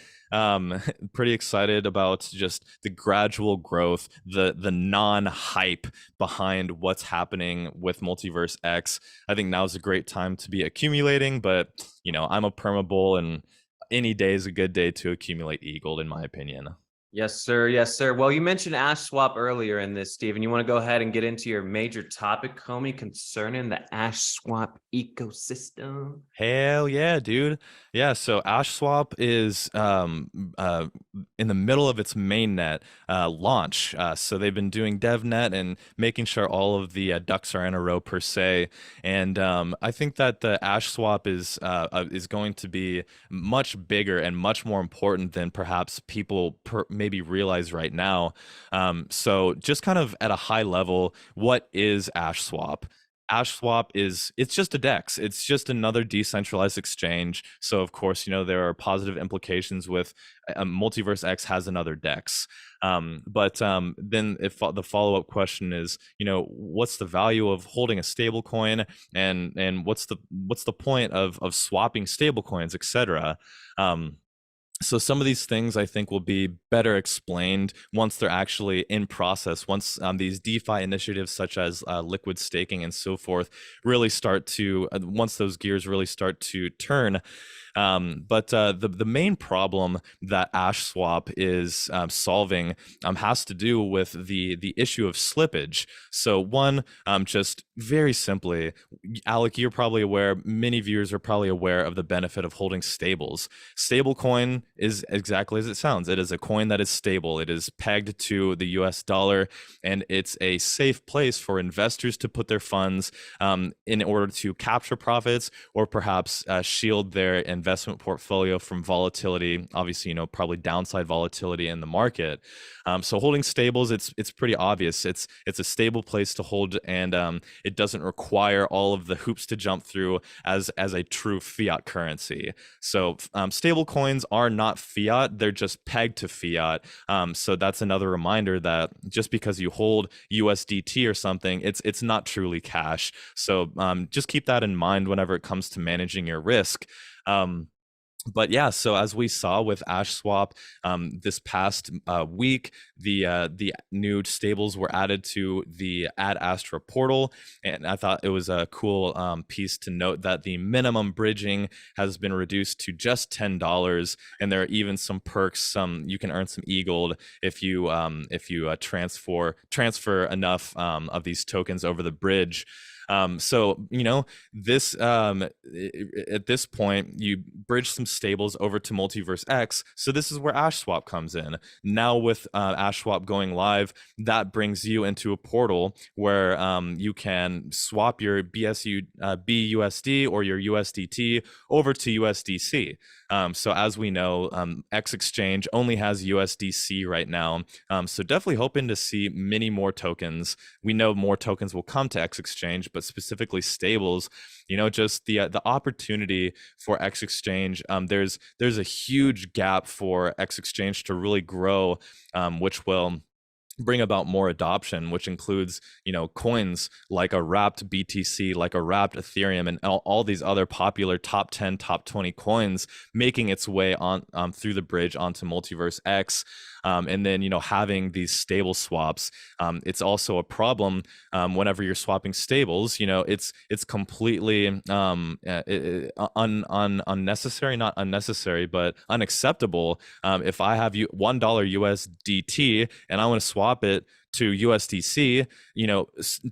Pretty excited about just the gradual growth, the non-hype behind what's happening with MultiversX. I think now's a great time to be accumulating, but you know, I'm a perma bull, and any day is a good day to accumulate eGold, in my opinion. Yes, sir. Yes, sir. Well, you mentioned Ashswap earlier in this, Steven. You want to go ahead and get into your major topic, homie, concerning the Ashswap ecosystem? Hell yeah, dude. Yeah, so Ashswap is in the middle of its mainnet launch. So they've been doing DevNet and making sure all of the ducks are in a row, per se. And I think that the Ashswap is going to be much bigger and much more important than perhaps people maybe realize right now. So just kind of at a high level, what is Ashswap? Ashswap it's just a DEX. It's just another decentralized exchange. So of course, there are positive implications with MultiversX has another DEX. But then if the follow-up question is, what's the value of holding a stable coin, and what's the point of swapping stable coins, etc. So some of these things I think will be better explained once they're actually in process, once these DeFi initiatives such as liquid staking and so forth really start to, once those gears really start to turn. But the main problem that Ashswap is solving has to do with the issue of slippage. So one, just very simply, Alec, you're probably aware, many viewers are probably aware of the benefit of holding stables. Stablecoin is exactly as it sounds. It is a coin that is stable. It is pegged to the US dollar, and it's a safe place for investors to put their funds in order to capture profits or perhaps shield their investment portfolio from volatility. Obviously, probably downside volatility in the market. So holding stables, it's pretty obvious. It's a stable place to hold, and it doesn't require all of the hoops to jump through as a true fiat currency. So stable coins are not fiat; they're just pegged to fiat. So that's another reminder that just because you hold USDT or something, it's not truly cash. So just keep that in mind whenever it comes to managing your risk. But yeah, so as we saw with Ashswap this past week, the new stables were added to the Ad Astra portal, and I thought it was a cool piece to note that the minimum bridging has been reduced to just $10, and there are even some perks. You can earn some e-gold if you transfer enough of these tokens over the bridge. So this at this point you bridge some stables over to MultiversX. So this is where Ashswap comes in. Now with Ashswap going live, that brings you into a portal where you can swap your BUSD or your USDT over to USDC. So as we know, X Exchange only has USDC right now. So definitely hoping to see many more tokens. We know more tokens will come to X Exchange, but specifically stables, just the opportunity for X Exchange. There's a huge gap for X Exchange to really grow, which will bring about more adoption, which includes, coins like a wrapped BTC, like a wrapped Ethereum, and all these other popular top 10, top 20 coins making its way on through the bridge onto MultiversX. And then, having these stable swaps, it's also a problem whenever you're swapping stables. It's completely unnecessary, not unnecessary, but unacceptable. If I have $1 USDT and I want to swap it to USDC,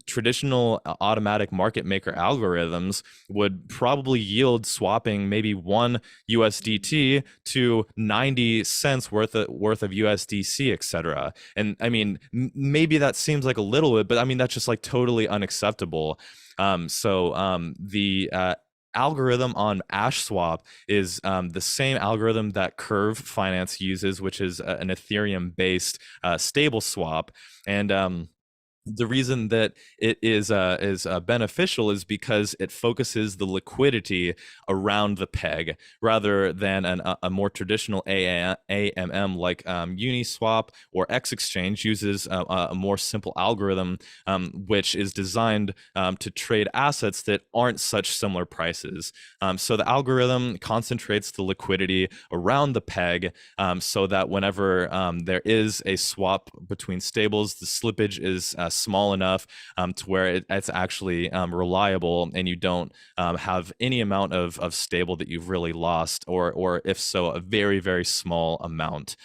traditional automatic market maker algorithms would probably yield swapping maybe 1 USDT to 90 cents worth of USDC, etc. And I mean, maybe that seems like a little bit, but I mean, that's just like totally unacceptable. The algorithm on Ashswap is the same algorithm that Curve Finance uses, which is an Ethereum-based stable swap. And the reason that it is beneficial is because it focuses the liquidity around the peg rather than a more traditional AMM like Uniswap or X Exchange uses a more simple algorithm which is designed to trade assets that aren't such similar prices. So the algorithm concentrates the liquidity around the peg so that whenever there is a swap between stables, the slippage is small enough to where it's actually reliable, and you don't have any amount of stable that you've really lost, or if so, a very, very small amount.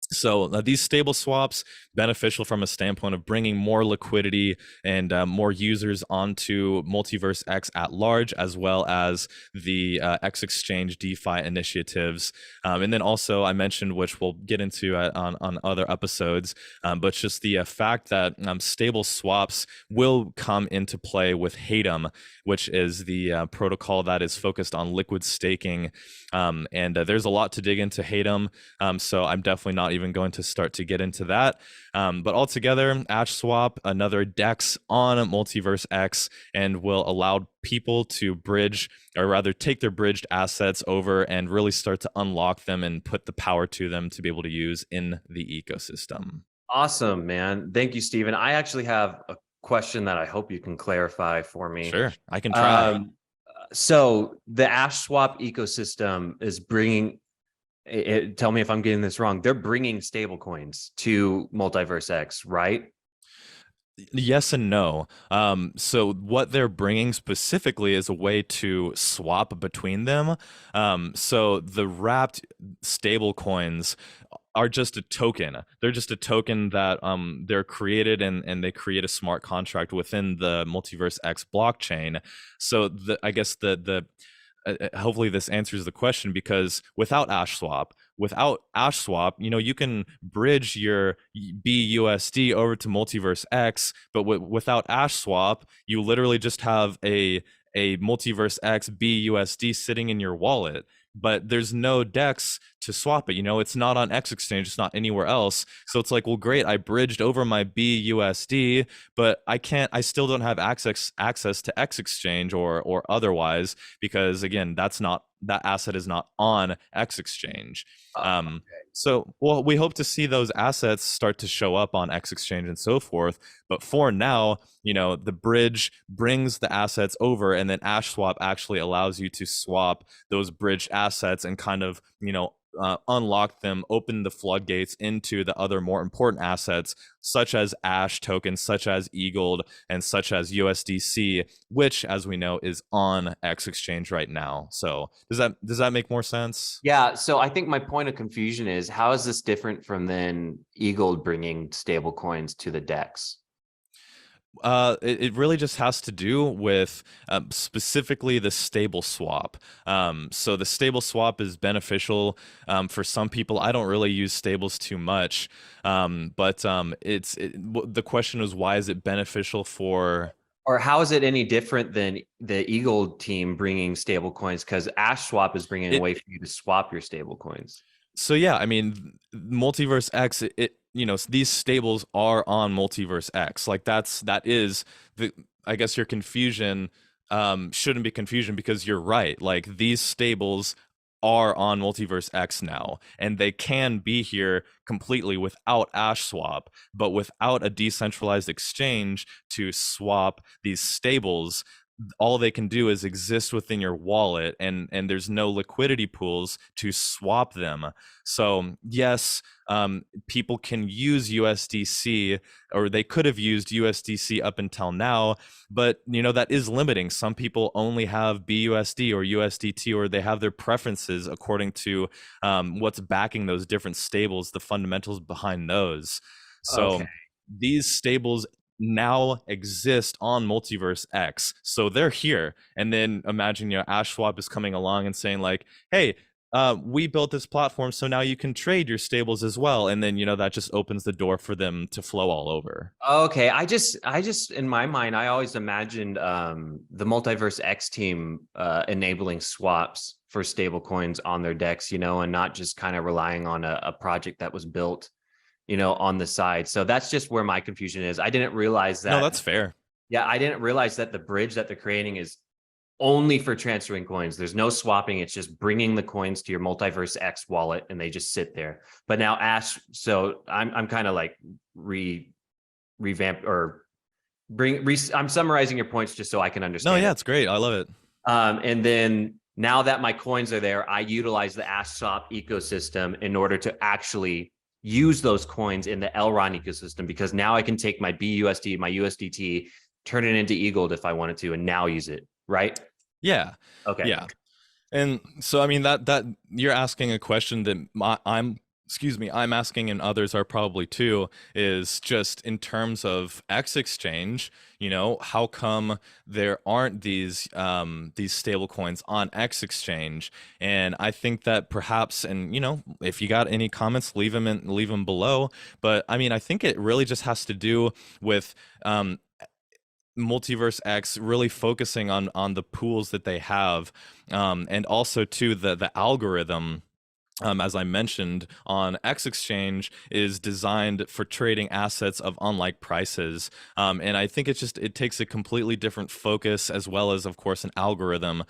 So these stable swaps, beneficial from a standpoint of bringing more liquidity and more users onto MultiversX at large, as well as the X Exchange DeFi initiatives. And then also I mentioned, which we'll get into on other episodes, but just the fact that stable swaps will come into play with Hatem, which is the protocol that is focused on liquid staking. And there's a lot to dig into Hatem, so I'm definitely not even going to start to get into that. But altogether, Ashswap, another DEX on MultiversX, and will allow people to bridge, or rather take their bridged assets over and really start to unlock them and put the power to them to be able to use in the ecosystem. Awesome, man. Thank you, Stephen. I actually have a question that I hope you can clarify for me. Sure, I can try. So the Ashswap ecosystem is bringing, tell me if I'm getting this wrong, they're bringing stablecoins to MultiversX, right? Yes and no. So what they're bringing specifically is a way to swap between them. So the wrapped stable coins are just a token. They're just a token that they're created, and they create a smart contract within the MultiversX blockchain. So I guess the hopefully this answers the question, because without Ashswap, you can bridge your BUSD over to MultiversX, but without Ashswap, you literally just have a MultiversX BUSD sitting in your wallet, but there's no DEX to swap it. It's not on X Exchange, it's not anywhere else. So it's like, well, great, I bridged over my BUSD, but I still don't have access to X Exchange or otherwise, because again, that asset is not on X Exchange. Okay. So, well, we hope to see those assets start to show up on X Exchange and so forth. But for now, the bridge brings the assets over, and then Ashswap actually allows you to swap those bridged assets and kind of, unlock them, open the floodgates into the other more important assets, such as Ash tokens, such as eGold, and such as USDC, which, as we know, is on X Exchange right now. So does that make more sense? Yeah. So I think my point of confusion is, how is this different from then eGold bringing stable coins to the DEX? It really just has to do with specifically the stable swap. So the stable swap is beneficial for some people. I don't really use stables too much, but the question is, why is it beneficial for? Or how is it any different than the eGold team bringing stable coins? Because Ashswap is bringing a way for you to swap your stable coins. So yeah, I mean, MultiversX, these stables are on MultiversX. Like that is I guess your confusion shouldn't be confusion, because you're right. Like, these stables are on MultiversX now, and they can be here completely without Ashswap, but without a decentralized exchange to swap these stables, all they can do is exist within your wallet, and there's no liquidity pools to swap them. So yes, people can use USDC, or they could have used USDC up until now, but that is limiting. Some people only have BUSD or USDT, or they have their preferences according to what's backing those different stables, the fundamentals behind those. So these stables now exist on MultiversX, so they're here. And then imagine Ashswap is coming along and saying like, hey, we built this platform, so now you can trade your stables as well, and then that just opens the door for them to flow all over. Okay, I just in my mind, I always imagined the MultiversX team enabling swaps for stable coins on their DEX, and not just kind of relying on a project that was built on the side. So that's just where my confusion is. I didn't realize that. No, that's fair. Yeah, I didn't realize that the bridge that they're creating is only for transferring coins. There's no swapping. It's just bringing the coins to your MultiversX wallet, and they just sit there. But now so I'm kind of like revamp or I'm summarizing your points just so I can understand. No, yeah, it's great. I love it. And then now that my coins are there, I utilize the Ashswap ecosystem in order to actually use those coins in the Elrond ecosystem, because now I can take my BUSD, my USDT, turn it into eGold if I wanted to, and now use it, right? Yeah. Okay. Yeah. And so, I mean, that you're asking a question that I'm asking, and others are probably too, is just in terms of X Exchange, how come there aren't these stable coins on X Exchange? And I think that perhaps, and if you got any comments, leave them below. But I mean, I think it really just has to do with MultiversX really focusing on the pools that they have, and also to the algorithm as I mentioned, on X Exchange is designed for trading assets of unlike prices. And I think it takes a completely different focus, as well as, of course, an algorithm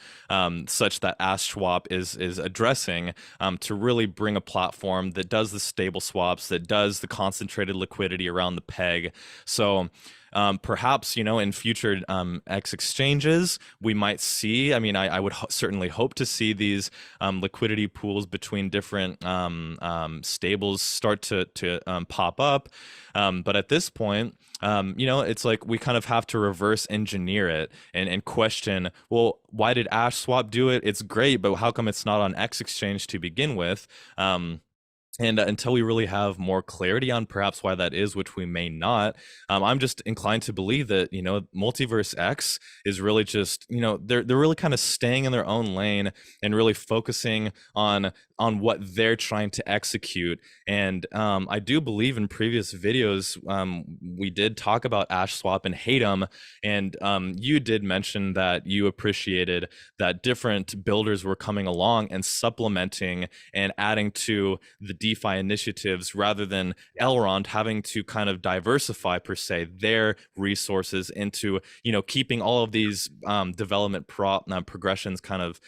such that Ashswap is addressing, to really bring a platform that does the stable swaps, that does the concentrated liquidity around the peg. So perhaps, in future X exchanges, we might see, I mean, I would certainly hope to see these liquidity pools between different stables start to pop up. But at this point, it's like we kind of have to reverse engineer it and question, well, why did Ashswap do it? It's great, but how come it's not on X exchange to begin with? And until we really have more clarity on perhaps why that is, which we may not, I'm just inclined to believe that, MultiversX is really just, they're really kind of staying in their own lane and really focusing on what they're trying to execute. And I do believe in previous videos, we did talk about Ashswap and hate 'em. And you did mention that you appreciated that different builders were coming along and supplementing and adding to the DeFi initiatives, rather than Elrond having to kind of diversify per se their resources into, keeping all of these development progressions kind of,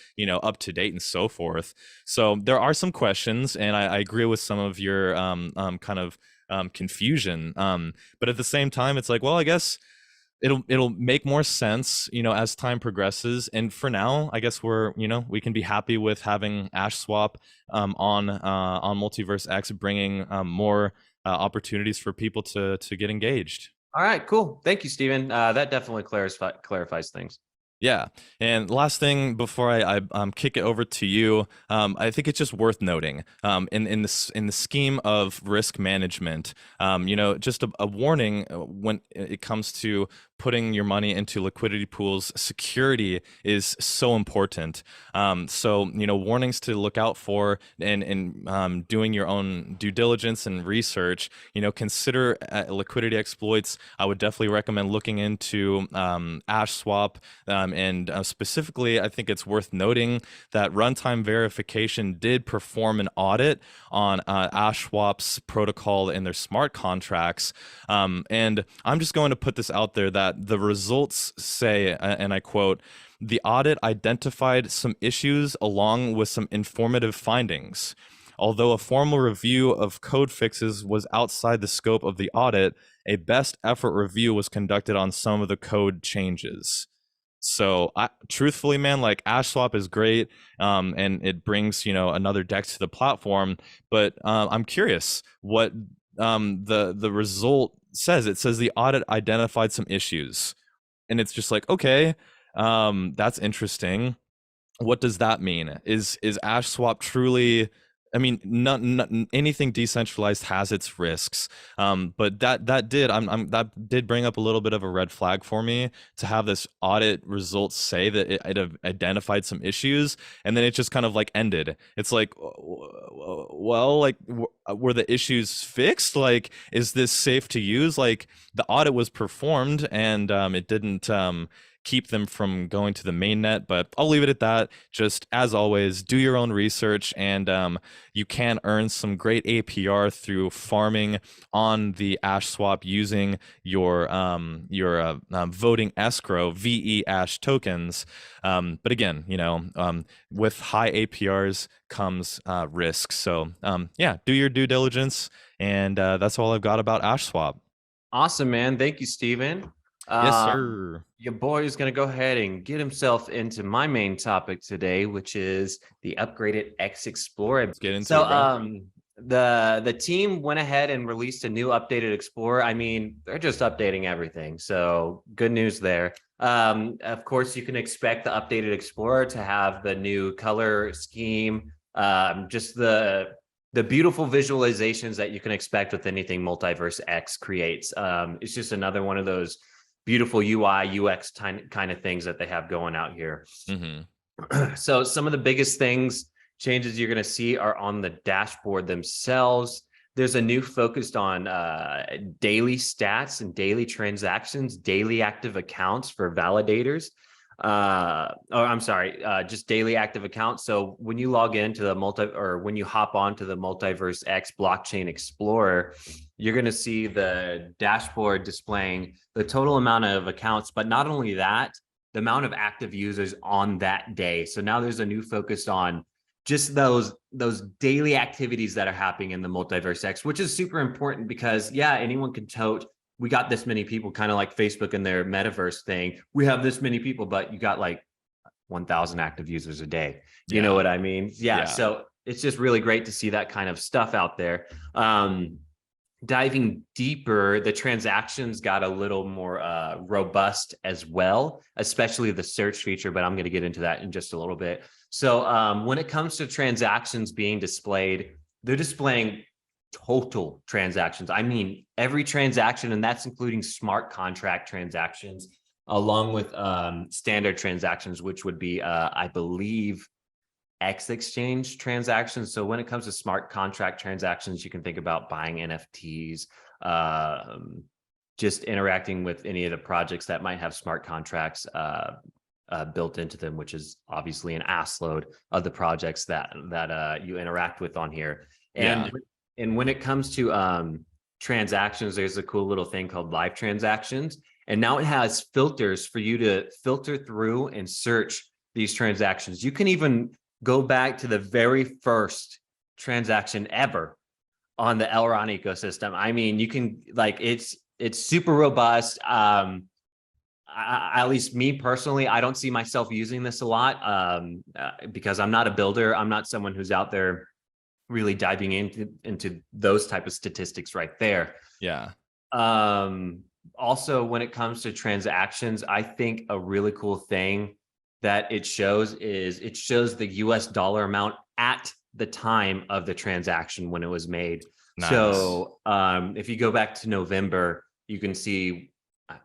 up to date and so forth. So there are some questions, and I agree with some of your kind of confusion. But at the same time, it's like, well, I guess it'll make more sense, as time progresses. And for now, I guess we can be happy with having Ashswap on MultiversX, bringing more opportunities for people to get engaged. All right, cool. Thank you, Steven. That definitely clarifies things. Yeah. And last thing before I kick it over to you, I think it's just worth noting, in the scheme of risk management, just a warning when it comes to putting your money into liquidity pools. Security is so important. So, warnings to look out for, and doing your own due diligence and research. Consider liquidity exploits. I would definitely recommend looking into Ashswap. And specifically, I think it's worth noting that runtime verification did perform an audit on Ashswap's protocol and their smart contracts. And I'm just going to put this out there that the results say, and I quote, "The audit identified some issues along with some informative findings. Although a formal review of code fixes was outside the scope of the audit, a best effort review was conducted on some of the code changes." So truthfully, man, like, Ashswap is great, and it brings, another DEX to the platform. But I'm curious what the result says. It says the audit identified some issues, and it's just like, okay, that's interesting. What does that mean? Is Ashswap truly? I mean, not anything decentralized has its risks, but that did bring up a little bit of a red flag for me, to have this audit results say that it have identified some issues, and then it just kind of like ended. It's like, well, like, were the issues fixed? Like, is this safe to use? Like, the audit was performed, and it didn't keep them from going to the mainnet. But I'll leave it at that. Just as always, do your own research, and you can earn some great APR through farming on the Ashswap using your voting escrow VE Ash tokens. But again, with high APRs comes risk. So yeah, do your due diligence, and that's all I've got about Ashswap. Awesome, man. Thank you, Steven. Yes, sir. Your boy is going to go ahead and get himself into my main topic today, which is the upgraded xExplorer. Let's get into it, bro. The team went ahead and released a new updated Explorer. I mean, they're just updating everything. So good news there. Of course, you can expect the updated Explorer to have the new color scheme, just the beautiful visualizations that you can expect with anything MultiversX creates. It's just another one of those beautiful UI, UX kind of things that they have going out here. Mm-hmm. So some of the biggest changes you're going to see are on the dashboard themselves. There's a new focused on daily stats and daily transactions, daily active accounts for validators. I'm sorry, just daily active accounts. So when you log into the when you hop onto the MultiversX Blockchain Explorer, you're going to see the dashboard displaying the total amount of accounts, but not only that, the amount of active users on that day. So now there's a new focus on just those daily activities that are happening in the MultiversX, which is super important because anyone can tote, we got this many people, kind of like Facebook and their metaverse thing. We have this many people, but you got like 1,000 active users a day. You know what I mean? Yeah. So it's just really great to see that kind of stuff out there. Diving deeper, the transactions got a little more robust as well, especially the search feature, but I'm going to get into that in just a little bit. So when it comes to transactions being displayed, they're displaying total transactions. I mean, every transaction, and that's including smart contract transactions, along with standard transactions, which would be, I believe, X exchange transactions. So when it comes to smart contract transactions, you can think about buying NFTs, just interacting with any of the projects that might have smart contracts built into them, which is obviously an ass load of the projects that you interact with on here. And when it comes to transactions, there's a cool little thing called live transactions. And now it has filters for you to filter through and search these transactions. You can even go back to the very first transaction ever on the Elrond ecosystem. I mean, you can, like, it's super robust. At least me personally, I don't see myself using this a lot because I'm not a builder. I'm not someone who's out there really diving into those type of statistics right there. Yeah. Also, when it comes to transactions, I think a really cool thing that it shows is it shows the US dollar amount at the time of the transaction when it was made. Nice. So if you go back to November, you can see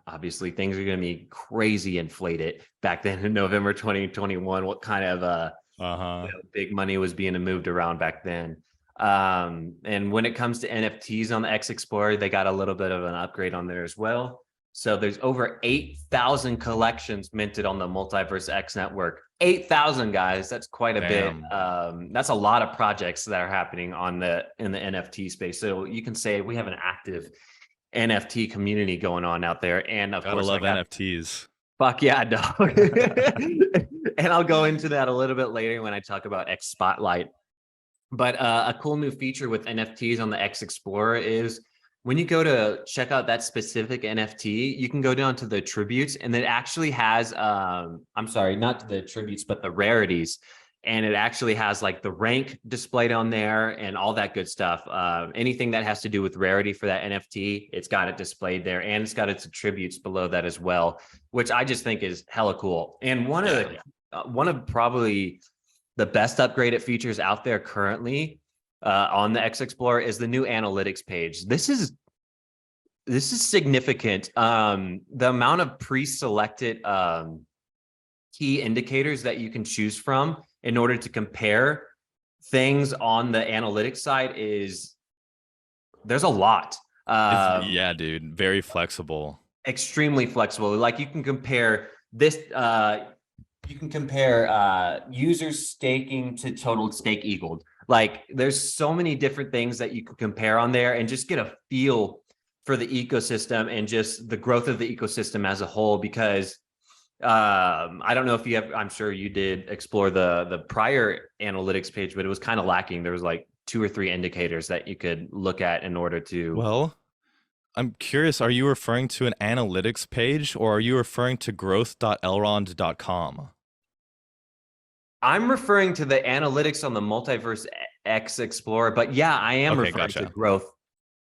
obviously things are going to be crazy inflated back then in November 2021. What kind of big money was being moved around back then. And when it comes to NFTs on the xExplorer, they got a little bit of an upgrade on there as well. So there's over 8,000 collections minted on the MultiversX network. 8,000, guys. That's quite a bit. That's a lot of projects that are happening in the NFT space. So you can say we have an active NFT community going on out there. And of course, I love NFTs. Fuck yeah, dog. And I'll go into that a little bit later when I talk about xSpotlight. But a cool new feature with NFTs on the xExplorer is when you go to check out that specific NFT, you can go down to the attributes, and it actually has, I'm sorry, not the attributes, but the rarities. And it actually has like the rank displayed on there and all that good stuff. Anything that has to do with rarity for that NFT, it's got it displayed there, and it's got its attributes below that as well, which I just think is hella cool. And one of probably the best upgraded features out there currently on the xExplorer is the new analytics page. This is significant. The amount of pre-selected key indicators that you can choose from in order to compare things on the analytics side there's a lot. Yeah, dude, very flexible. Extremely flexible. Like you can compare this, you can compare users staking to total stake equaled. Like there's so many different things that you can compare on there and just get a feel for the ecosystem and just the growth of the ecosystem as a whole. Because I don't know if you have, I'm sure you did explore the prior analytics page, but it was kind of lacking. There was like 2 or 3 indicators that you could look at in order to. Well, I'm curious, are you referring to an analytics page or are you referring to growth.elrond.com? I'm referring to the analytics on the MultiversX Explorer, but yeah, I am referring to growth,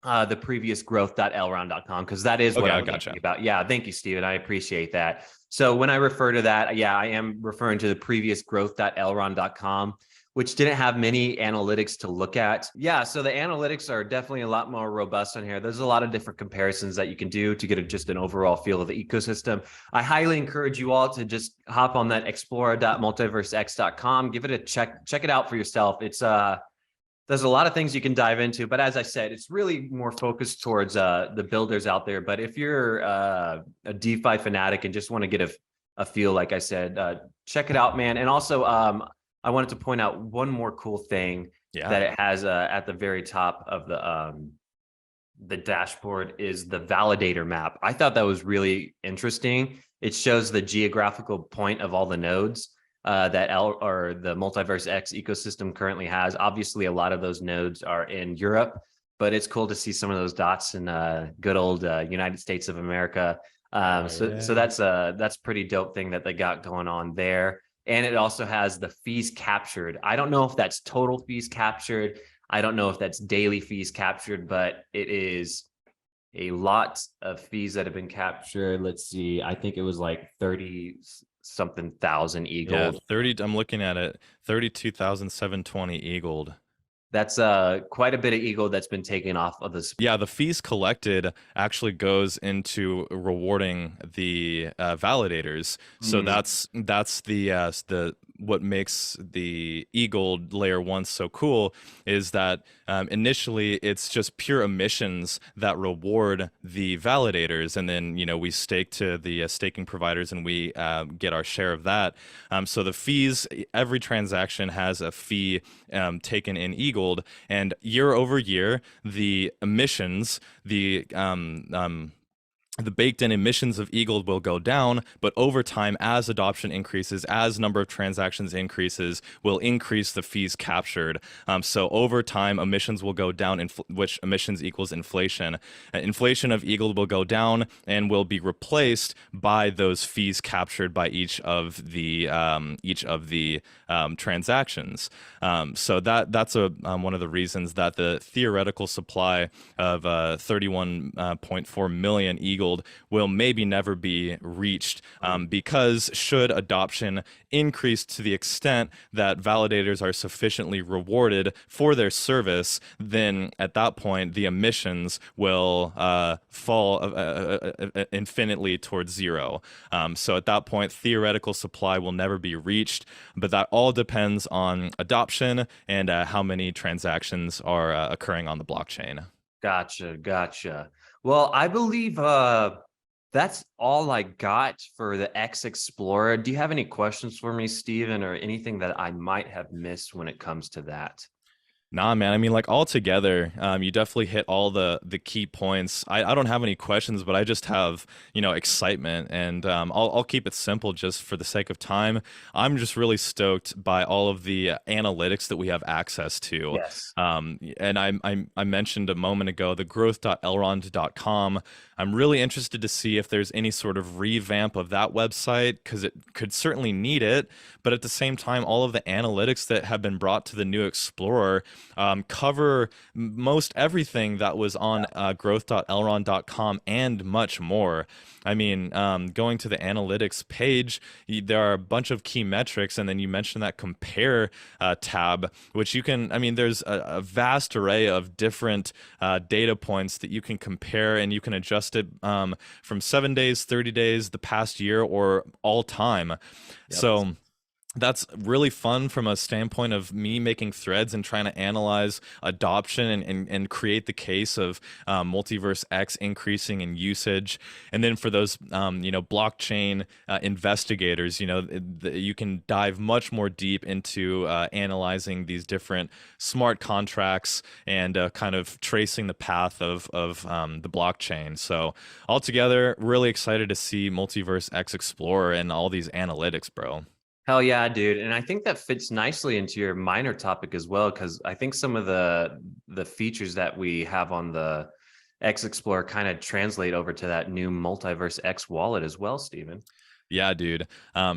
the previous growth.elrond.com, because that is what I'm talking about. Yeah, thank you, Steven. I appreciate that. So when I refer to that, yeah, I am referring to the previous growth.elrond.com, which didn't have many analytics to look at. Yeah, so the analytics are definitely a lot more robust on here. There's a lot of different comparisons that you can do to get just an overall feel of the ecosystem. I highly encourage you all to just hop on that explorer.multiversx.com, give it a check it out for yourself. It's there's a lot of things you can dive into, but as I said, it's really more focused towards the builders out there. But if you're a DeFi fanatic and just want to get a feel. Like I said, check it out, man. And also, I wanted to point out one more cool thing that it has at the very top of the dashboard is the validator map. I thought that was really interesting. It shows the geographical point of all the nodes that the MultiversX ecosystem currently has. Obviously, a lot of those nodes are in Europe, but it's cool to see some of those dots in good old United States of America. So that's pretty dope thing that they got going on there. And it also has the fees captured. I don't know if that's total fees captured. I don't know if that's daily fees captured, but it is a lot of fees that have been captured. Let's see. I think it was like 30 something thousand e-gold. Yeah, 30. I'm looking at it. 32,720 e-gold. That's quite a bit of ego that's been taken off of this. Yeah, the fees collected actually goes into rewarding the validators. So that's the what makes the e-gold layer 1 so cool is that initially it's just pure emissions that reward the validators, and then we stake to the staking providers and we get our share of that. So the fees, every transaction has a fee taken in e-gold, and year over year the emissions, the baked-in emissions of e-gold will go down, but over time, as adoption increases, as number of transactions increases, will increase the fees captured. So over time, emissions will go down, which emissions equals inflation. Inflation of e-gold will go down and will be replaced by those fees captured by each of the transactions. So that's one of the reasons that the theoretical supply of 31.4 million e-gold will maybe never be reached, because should adoption increase to the extent that validators are sufficiently rewarded for their service, then at that point the emissions will fall infinitely towards zero. So at that point, theoretical supply will never be reached, but that all depends on adoption and how many transactions are occurring on the blockchain. Gotcha. Well, I believe that's all I got for the xExplorer. Do you have any questions for me, Steven, or anything that I might have missed when it comes to that? Nah, man. I mean, like altogether, you definitely hit all the key points. I don't have any questions, but I just have, excitement, and I'll keep it simple just for the sake of time. I'm just really stoked by all of the analytics that we have access to. Yes. And I mentioned a moment ago the growth.elrond.com. I'm really interested to see if there's any sort of revamp of that website, because it could certainly need it. But at the same time, all of the analytics that have been brought to the new Explorer cover most everything that was on growth.elrond.com and much more. I mean, going to the analytics page, there are a bunch of key metrics, and then you mentioned that compare tab, which you can, I mean, there's a vast array of different data points that you can compare, and you can adjust it from 7 days, 30 days, the past year, or all time. Yep. So that's really fun from a standpoint of me making threads and trying to analyze adoption and create the case of MultiversX increasing in usage. And then for those blockchain investigators, you can dive much more deep into analyzing these different smart contracts and kind of tracing the path of the blockchain. So altogether, really excited to see MultiversX Explorer and all these analytics, bro. Hell yeah, dude. And I think that fits nicely into your minor topic as well, because I think some of the features that we have on the xExplorer kind of translate over to that new MultiversX wallet as well, Steven. Yeah, dude.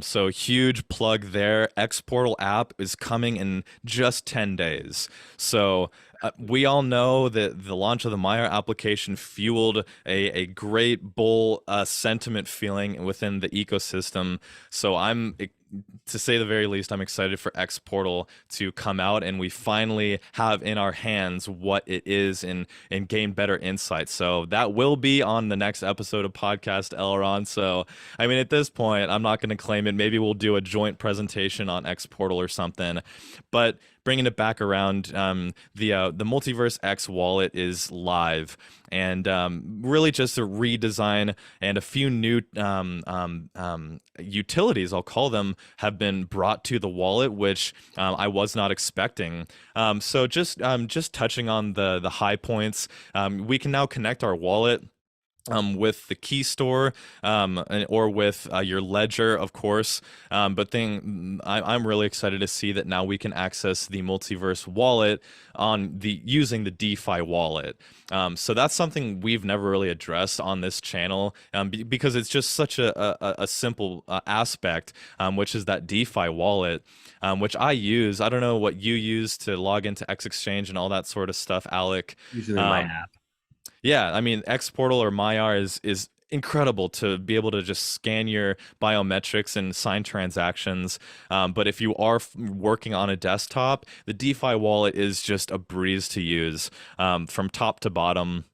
So huge plug there. Xportal app is coming in just 10 days. So we all know that the launch of the Maya application fueled a great bull sentiment feeling within the ecosystem. So to say the very least, I'm excited for Xportal to come out and we finally have in our hands what it is and gain better insight. So that will be on the next episode of Podcast Elrond. So, I mean, at this point, I'm not going to claim it. Maybe we'll do a joint presentation on Xportal or something. But bringing it back around, the MultiversX wallet is live, and really just a redesign and a few new utilities, I'll call them, have been brought to the wallet, which I was not expecting. So just touching on the high points, we can now connect our wallet with the key store, or with your ledger, of course. But I'm really excited to see that now we can access the Multiverse wallet using the DeFi wallet. So that's something we've never really addressed on this channel, because it's just such a simple aspect, which is that DeFi wallet, which I use. I don't know what you use to log into X Exchange and all that sort of stuff, Alec. Usually my app. Yeah, I mean, xPortal or MyR is incredible to be able to just scan your biometrics and sign transactions. But if you are working on a desktop, the DeFi wallet is just a breeze to use, from top to bottom.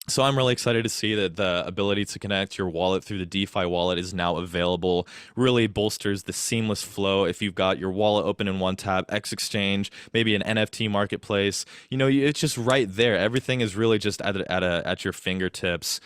So I'm really excited to see that the ability to connect your wallet through the DeFi wallet is now available. Really bolsters the seamless flow. If you've got your wallet open in one tab, X Exchange, maybe an NFT marketplace, it's just right there. Everything is really just at your fingertips.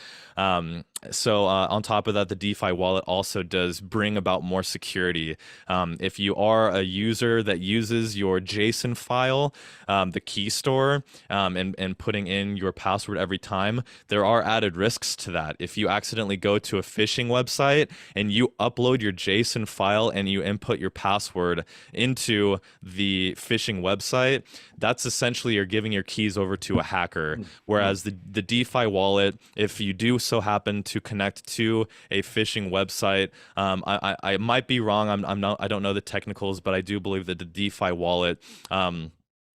So on top of that, the DeFi wallet also does bring about more security. If you are a user that uses your JSON file, the key store, and putting in your password every time, there are added risks to that. If you accidentally go to a phishing website and you upload your JSON file and you input your password into the phishing website, that's essentially you're giving your keys over to a hacker. Whereas the DeFi wallet, if you do so happen to connect to a phishing website, I might be wrong. I don't know the technicals, but I do believe that the DeFi wallet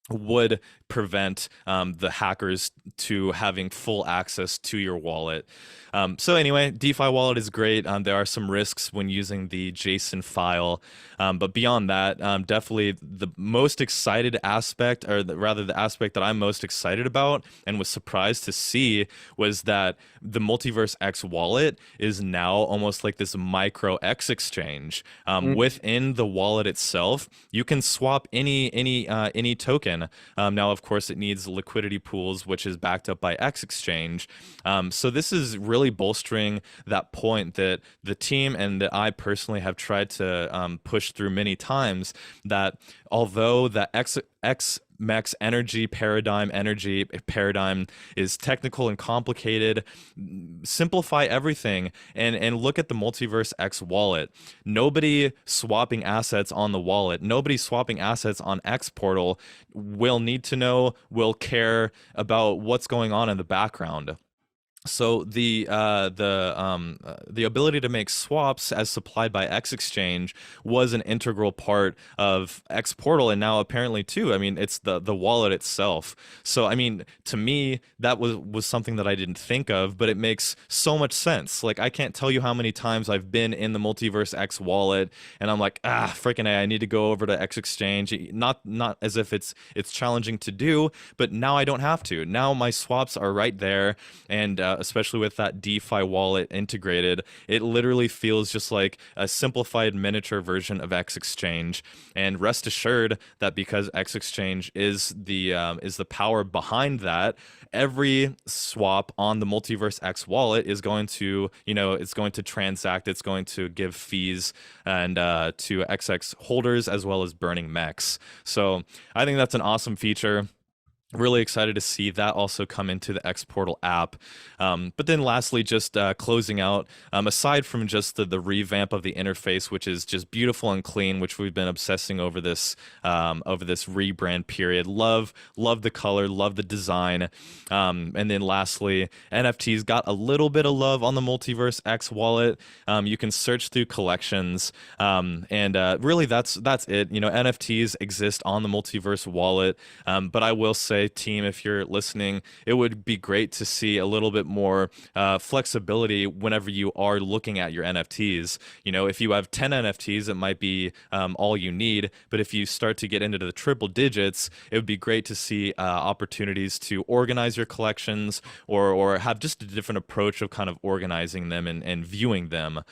would prevent the hackers to having full access to your wallet. So anyway, DeFi wallet is great. There are some risks when using the JSON file, but beyond that, definitely the most excited aspect, or rather the aspect that I'm most excited about and was surprised to see, was that the MultiversX wallet is now almost like this micro X exchange. Within the wallet itself, you can swap any token. Now, of course, it needs liquidity pools, which is backed up by X Exchange. So this is really bolstering that point that the team and that I personally have tried to push through many times, that although the XMEX energy paradigm is technical and complicated, simplify everything and look at the MultiversX wallet. Nobody swapping assets on the wallet, nobody swapping assets on xPortal will need to know, will care about what's going on in the background. So the ability to make swaps as supplied by X Exchange was an integral part of xPortal, and now apparently too. I mean, it's the wallet itself. So I mean, to me, that was something that I didn't think of, but it makes so much sense. Like, I can't tell you how many times I've been in the MultiversX wallet, and I'm like, freaking A, I need to go over to X Exchange. Not as if it's challenging to do, but now I don't have to. Now my swaps are right there, and especially with that DeFi wallet integrated, it literally feels just like a simplified miniature version of X Exchange. And rest assured that because X Exchange is the power behind that, every swap on the MultiversX wallet is going to, it's going to transact, it's going to give fees and to XX holders as well as burning MEX. So I think that's an awesome feature. Really excited to see that also come into the xPortal app. But then lastly, just closing out, aside from just the revamp of the interface, which is just beautiful and clean, which we've been obsessing over this rebrand period. Love the color, love the design. And then lastly, NFTs got a little bit of love on the MultiversX wallet. You can search through collections, and really that's it. NFTs exist on the Multiverse wallet, but I will say, team, if you're listening, it would be great to see a little bit more flexibility whenever you are looking at your NFTs. If you have 10 NFTs, it might be all you need, but if you start to get into the triple digits, it would be great to see opportunities to organize your collections, or have just a different approach of kind of organizing them and viewing them,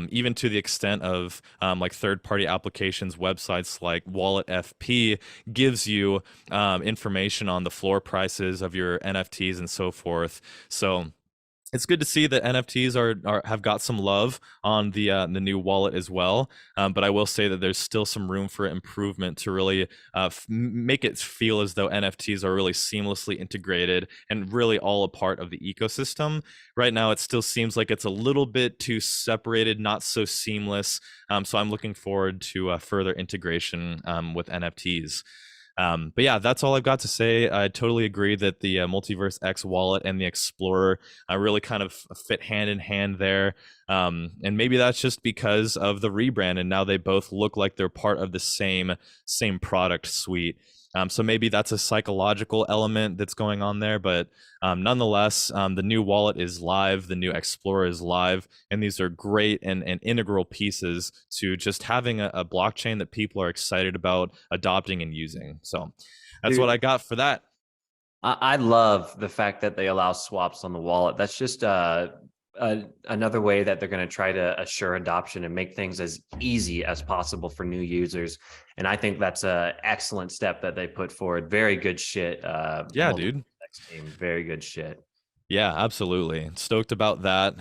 even to the extent of like third-party applications, websites like Wallet FP gives you information on the floor prices of your NFTs and so forth. So it's good to see that NFTs have got some love on the new wallet as well. But I will say that there's still some room for improvement to really make it feel as though NFTs are really seamlessly integrated and really all a part of the ecosystem. Right now, it still seems like it's a little bit too separated, not so seamless. So I'm looking forward to further integration with NFTs. But yeah, that's all I've got to say. I totally agree that the MultiversX Wallet and the Explorer really kind of fit hand in hand there. And maybe that's just because of the rebrand, and now they both look like they're part of the same product suite. So maybe that's a psychological element that's going on there, but nonetheless, the new wallet is live, the new Explorer is live, and these are great and integral pieces to just having a blockchain that people are excited about adopting and using. So that's what I got for that. I love the fact that they allow swaps on the wallet. That's just another way that they're going to try to assure adoption and make things as easy as possible for new users. And I think that's an excellent step that they put forward. Very good shit. Yeah, dude. Team. Very good shit. Yeah, absolutely. Stoked about that.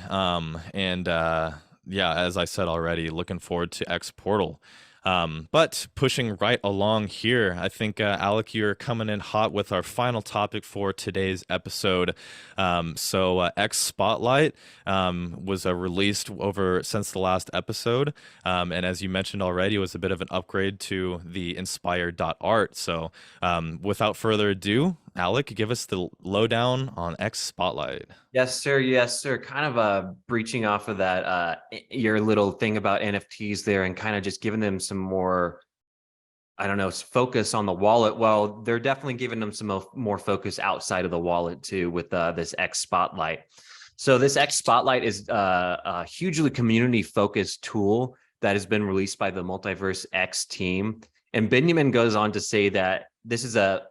Yeah, as I said already, looking forward to X Portal. But pushing right along here, I think, Alec, you're coming in hot with our final topic for today's episode. xSpotlight was released since the last episode. And as you mentioned already, it was a bit of an upgrade to the inspired.art. So without further ado, Alec, give us the lowdown on xSpotlight. Yes, sir. Yes, sir. Kind of breaching off of that, your little thing about NFTs there, and kind of just giving them some more, I don't know, focus on the wallet. Well, they're definitely giving them some more focus outside of the wallet too with this xSpotlight. So this xSpotlight is a hugely community-focused tool that has been released by the MultiversX team. And Beniamin goes on to say that this is a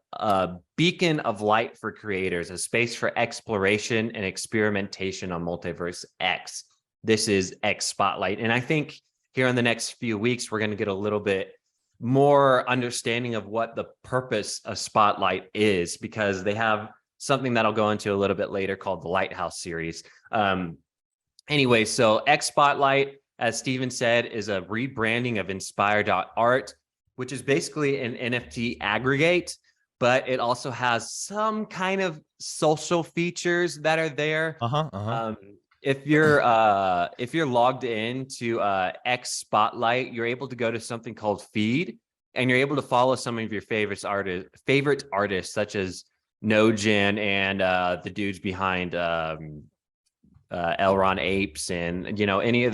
beacon of light for creators, a space for exploration and experimentation on MultiversX. This is xSpotlight. And I think here in the next few weeks, we're going to get a little bit more understanding of what the purpose of Spotlight is, because they have something that I'll go into a little bit later called the Lighthouse series. Anyway, so xSpotlight, as Steven said, is a rebranding of Inspire.art, which is basically an NFT aggregate, but it also has some kind of social features that are there. If you're logged into xSpotlight, you're able to go to something called Feed, and you're able to follow some of your favorite artists, such as NoGen and the dudes behind Elrond Apes, and any of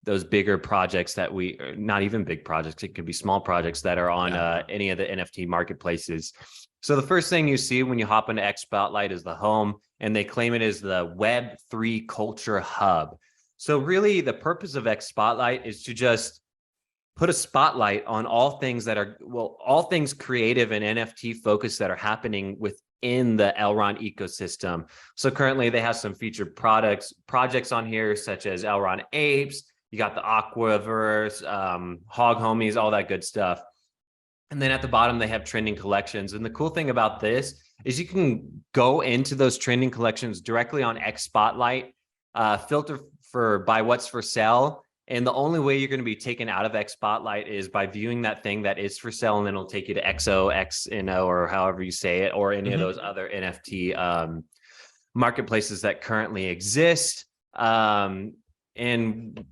those bigger projects that not even big projects, it could be small projects that are on any of the NFT marketplaces. So the first thing you see when you hop into xSpotlight is the home, and they claim it is the Web3 culture hub. So really the purpose of xSpotlight is to just put a spotlight on all things all things creative and NFT focused that are happening within the Elrond ecosystem. So currently they have some featured projects on here, such as Elrond Apes. You got the Aquaverse, Hog Homies, all that good stuff. And then at the bottom, they have trending collections. And the cool thing about this is you can go into those trending collections directly on xSpotlight, filter by what's for sale. And the only way you're going to be taken out of xSpotlight is by viewing that thing that is for sale, and then it'll take you to XO, or however you say it, or any of those other NFT marketplaces that currently exist. And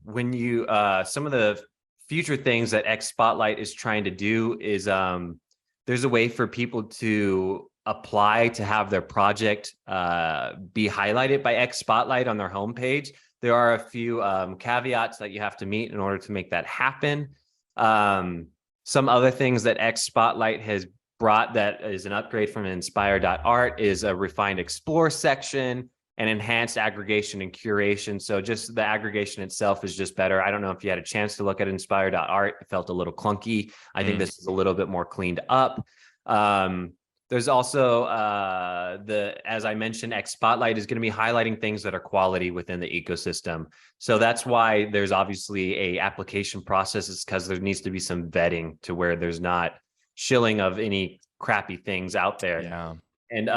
when you some of the future things that xSpotlight is trying to do is there's a way for people to apply to have their project be highlighted by xSpotlight on their homepage. There are a few caveats that you have to meet in order to make that happen. Some other things that xSpotlight has brought that is an upgrade from Inspire.art is a refined explore section and enhanced aggregation and curation. So just the aggregation itself is just better. I don't know if you had a chance to look at Inspire.art. It felt a little clunky. I think this is a little bit more cleaned up. There's also as I mentioned, xSpotlight is going to be highlighting things that are quality within the ecosystem. So that's why there's obviously a application process, is because there needs to be some vetting to where there's not shilling of any crappy things out there. Yeah. And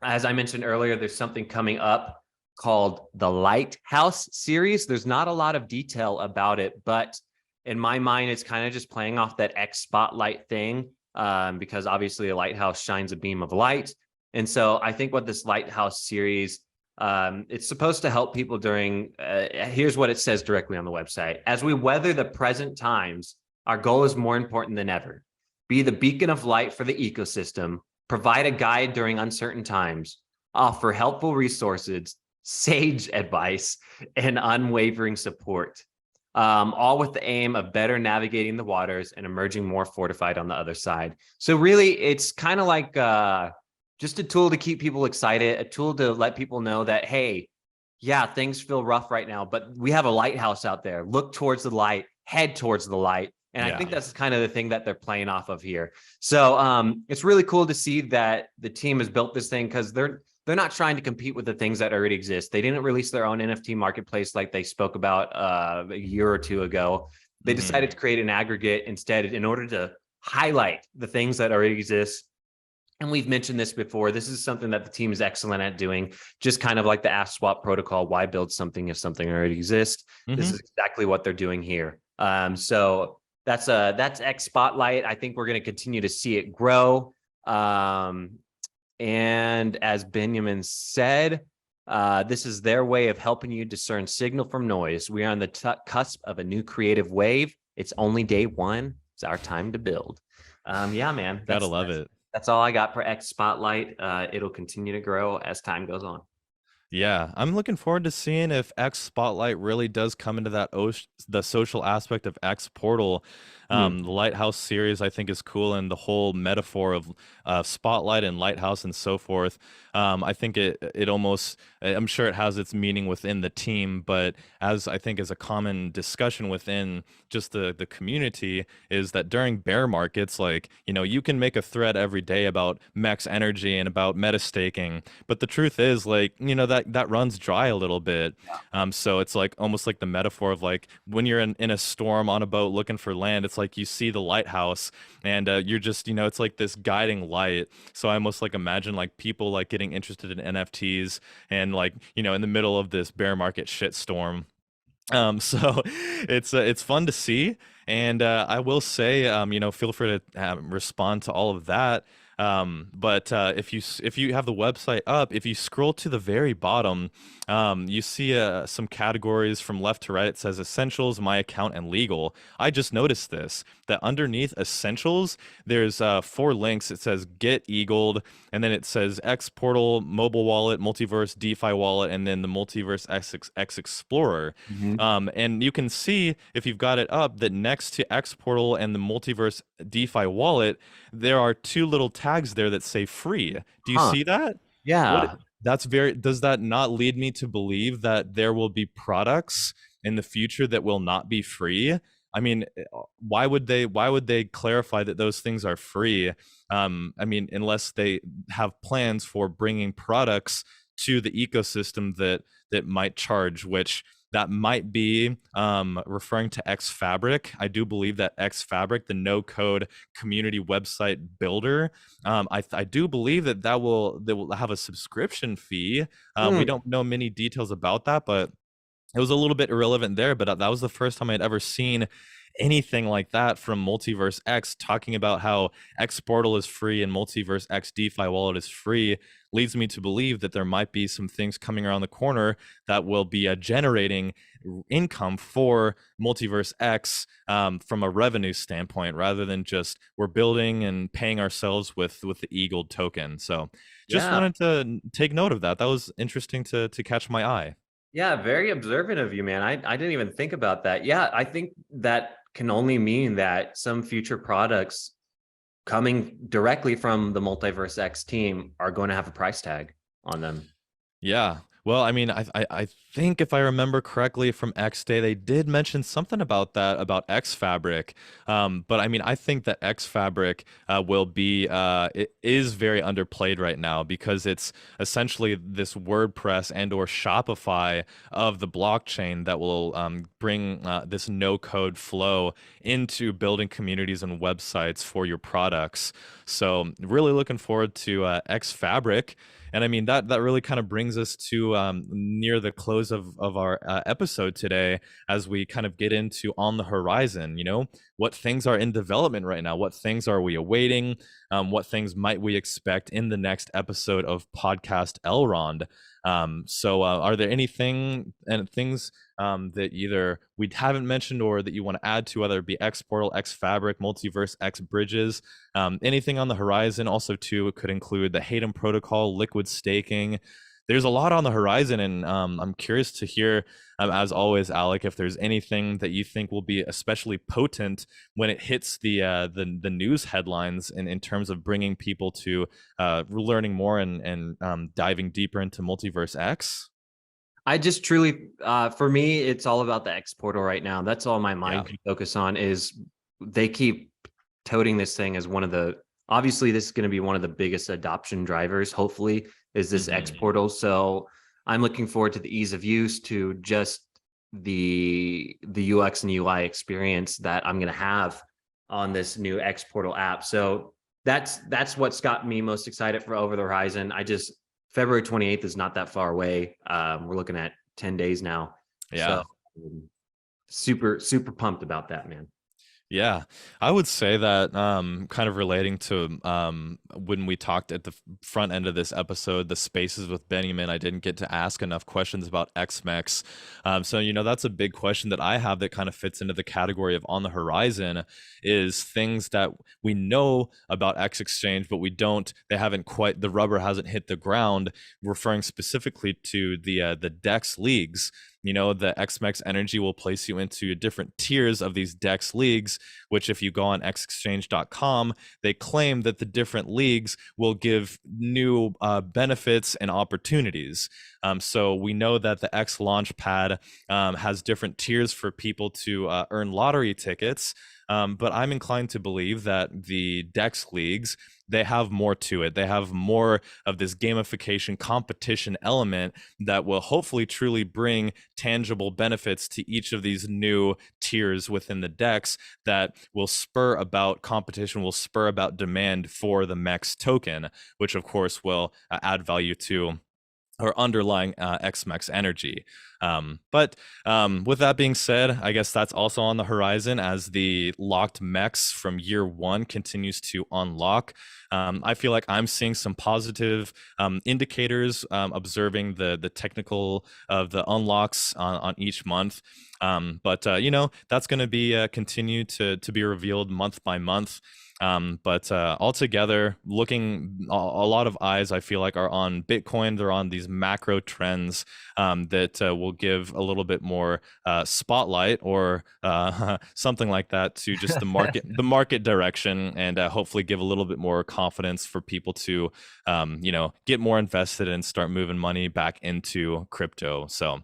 as I mentioned earlier, there's something coming up called the Lighthouse series. There's not a lot of detail about it, but in my mind, it's kind of just playing off that xSpotlight thing, because obviously a lighthouse shines a beam of light. And so I think what this Lighthouse series, it's supposed to help people during, here's what it says directly on the website. As we weather the present times, our goal is more important than ever. Be the beacon of light for the ecosystem, provide a guide during uncertain times, offer helpful resources, sage advice, and unwavering support. All with the aim of better navigating the waters and emerging more fortified on the other side. So really, it's kind of like just a tool to keep people excited, a tool to let people know that, hey, yeah, things feel rough right now, but we have a lighthouse out there. Look towards the light, head towards the light. And I think that's kind of the thing that they're playing off of here. So it's really cool to see that the team has built this thing, because they're not trying to compete with the things that already exist. They didn't release their own NFT marketplace like they spoke about a year or two ago. They decided to create an aggregate instead in order to highlight the things that already exist. And we've mentioned this before. This is something that the team is excellent at doing, just kind of like the Ashswap protocol. Why build something if something already exists? This is exactly what they're doing here. So that's xSpotlight. I think we're going to continue to see it grow. And as Beniamin said, this is their way of helping you discern signal from noise. We are on the cusp of a new creative wave. It's only day one. It's our time to build. Yeah, man. Gotta love it. That's all I got for xSpotlight. It'll continue to grow as time goes on. Yeah, I'm looking forward to seeing if xSpotlight really does come into that the social aspect of X Portal. The Lighthouse series, I think, is cool, and the whole metaphor of spotlight and lighthouse and so forth. I think it almost, I'm sure it has its meaning within the team, but as I think is a common discussion within just the community, is that during bear markets, like, you can make a thread every day about MEX energy and about meta staking, but the truth is, like, that runs dry a little bit. So it's like almost like the metaphor of, like, when you're in a storm on a boat looking for land, it's like you see the lighthouse and you're just, it's like this guiding light. So I almost like imagine like people like getting interested in NFTs and like, in the middle of this bear market shitstorm. So it's fun to see. And I will say, feel free to respond to all of that. But if you have the website up, if you scroll to the very bottom, you see some categories from left to right. It says essentials, my account, and legal. I just noticed that underneath essentials, there's 4 links. It says get eagled, and then it says X Portal, mobile wallet, Multiverse DeFi wallet, and then the MultiversX Explorer. And you can see, if you've got it up, that next to X Portal and the Multiverse DeFi wallet, there are 2 little tags there that say free. Do you see that? Yeah. Does that not lead me to believe that there will be products in the future that will not be free? I mean, why would they clarify that those things are free? I mean, unless they have plans for bringing products to the ecosystem that might charge, which that might be referring to xFabric. I do believe that xFabric, the no-code community website builder, I do believe that they will have a subscription fee. We don't know many details about that, but it was a little bit irrelevant there. But that was the first time I'd ever seen anything like that from MultiversX, talking about how X Portal is free and MultiversX DeFi wallet is free. Leads me to believe that there might be some things coming around the corner that will be generating income for MultiversX from a revenue standpoint, rather than just we're building and paying ourselves with the Eagle token. So just wanted to take note of that. That was interesting to catch my eye. Yeah, very observant of you, man. I didn't even think about that. Yeah, I think that can only mean that some future products coming directly from the MultiversX team are going to have a price tag on them. Yeah. Well, I mean, I think if I remember correctly from X Day, they did mention something about that, about X Fabric. But I mean, I think that X Fabric will be, it is very underplayed right now because it's essentially this WordPress and or Shopify of the blockchain that will bring this no code flow into building communities and websites for your products. So really looking forward to X Fabric. And I mean, that really kind of brings us to near the close of our episode today, as we kind of get into on the horizon, you know, what things are in development right now, what things are we awaiting, what things might we expect in the next episode of Podcast Elrond. So are there anything and things that either we haven't mentioned or that you want to add to, whether it be X Portal, X Fabric, Multiverse, X Bridges, anything on the horizon? Also, too, it could include the Hayden Protocol, liquid staking. There's a lot on the horizon, and I'm curious to hear, as always, Alec, if there's anything that you think will be especially potent when it hits the news headlines in terms of bringing people to learning more and diving deeper into Multiverse X. I just truly, for me, it's all about the X portal right now. That's all my mind can focus on. Is they keep toting this thing as one of the, obviously this is going to be one of the biggest adoption drivers, hopefully, is this X portal. So I'm looking forward to the ease of use, to just the UX and UI experience that I'm going to have on this new X portal app. So that's what's got me most excited for over the horizon. February 28th is not that far away. We're looking at 10 days now. Yeah. So, super, super pumped about that, man. Yeah, I would say that kind of relating to when we talked at the front end of this episode, the spaces with Beniamin, I didn't get to ask enough questions about XMEX. So, you know, that's a big question that I have that kind of fits into the category of on the horizon, is things that we know about X Exchange, but they haven't quite, the rubber hasn't hit the ground, referring specifically to the DEX leagues. You know, the XMEX energy will place you into different tiers of these DEX leagues, which if you go on xexchange.com, they claim that the different leagues will give new benefits and opportunities. So we know that the X Launchpad has different tiers for people to earn lottery tickets. But I'm inclined to believe that the DEX leagues, they have more to it. They have more of this gamification competition element that will hopefully truly bring tangible benefits to each of these new tiers within the DEX that will spur about competition, will spur about demand for the MEX token, which of course will add value to or underlying XMEX energy. But with that being said, I guess that's also on the horizon as the locked MEX from year one continues to unlock. I feel like I'm seeing some positive indicators, observing the technical of the unlocks on each month. But you know, that's going to be continue to be revealed month by month. But altogether, looking a lot of eyes, I feel like, are on Bitcoin. They're on these macro trends that will give a little bit more spotlight or something like that to just the market, the market direction, and hopefully give a little bit more confidence for people to, you know, get more invested and start moving money back into crypto. So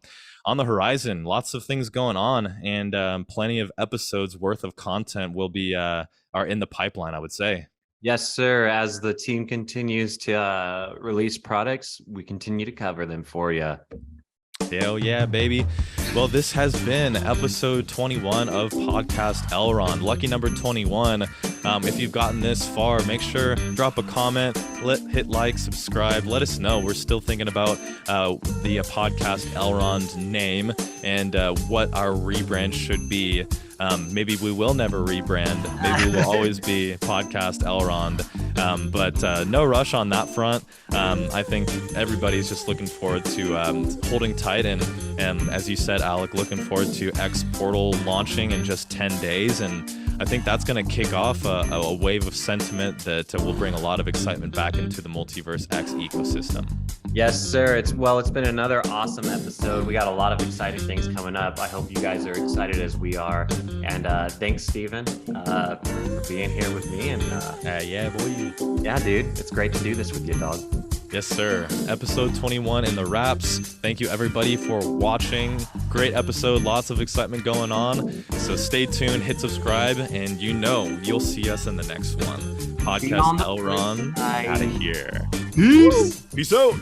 on the horizon, lots of things going on, and plenty of episodes worth of content will be are in the pipeline, I would say. Yes, sir. As the team continues to release products, we continue to cover them for you. Hell yeah, baby. Well, this has been episode 21 of Podcast Elrond. Lucky number 21. If you've gotten this far, make sure, drop a comment, hit like, subscribe. Let us know. We're still thinking about the Podcast Elrond name and what our rebrand should be. Maybe we will never rebrand. Maybe we'll always be Podcast Elrond. But no rush on that front. I think everybody's just looking forward to holding tight and as you said, Alec, looking forward to X Portal launching in just 10 days. And I think that's going to kick off a wave of sentiment that will bring a lot of excitement back into the MultiversX ecosystem. Yes, sir. It's been another awesome episode. We got a lot of exciting things coming up. I hope you guys are excited as we are. And thanks, Steven, for being here with me. And yeah, boy. Yeah, dude. It's great to do this with you, dog. Yes, sir. Episode 21 in the wraps. Thank you, everybody, for watching. Great episode. Lots of excitement going on. So stay tuned, hit subscribe, and you'll see us in the next one. Podcast Elrond out of here. Peace. Peace out.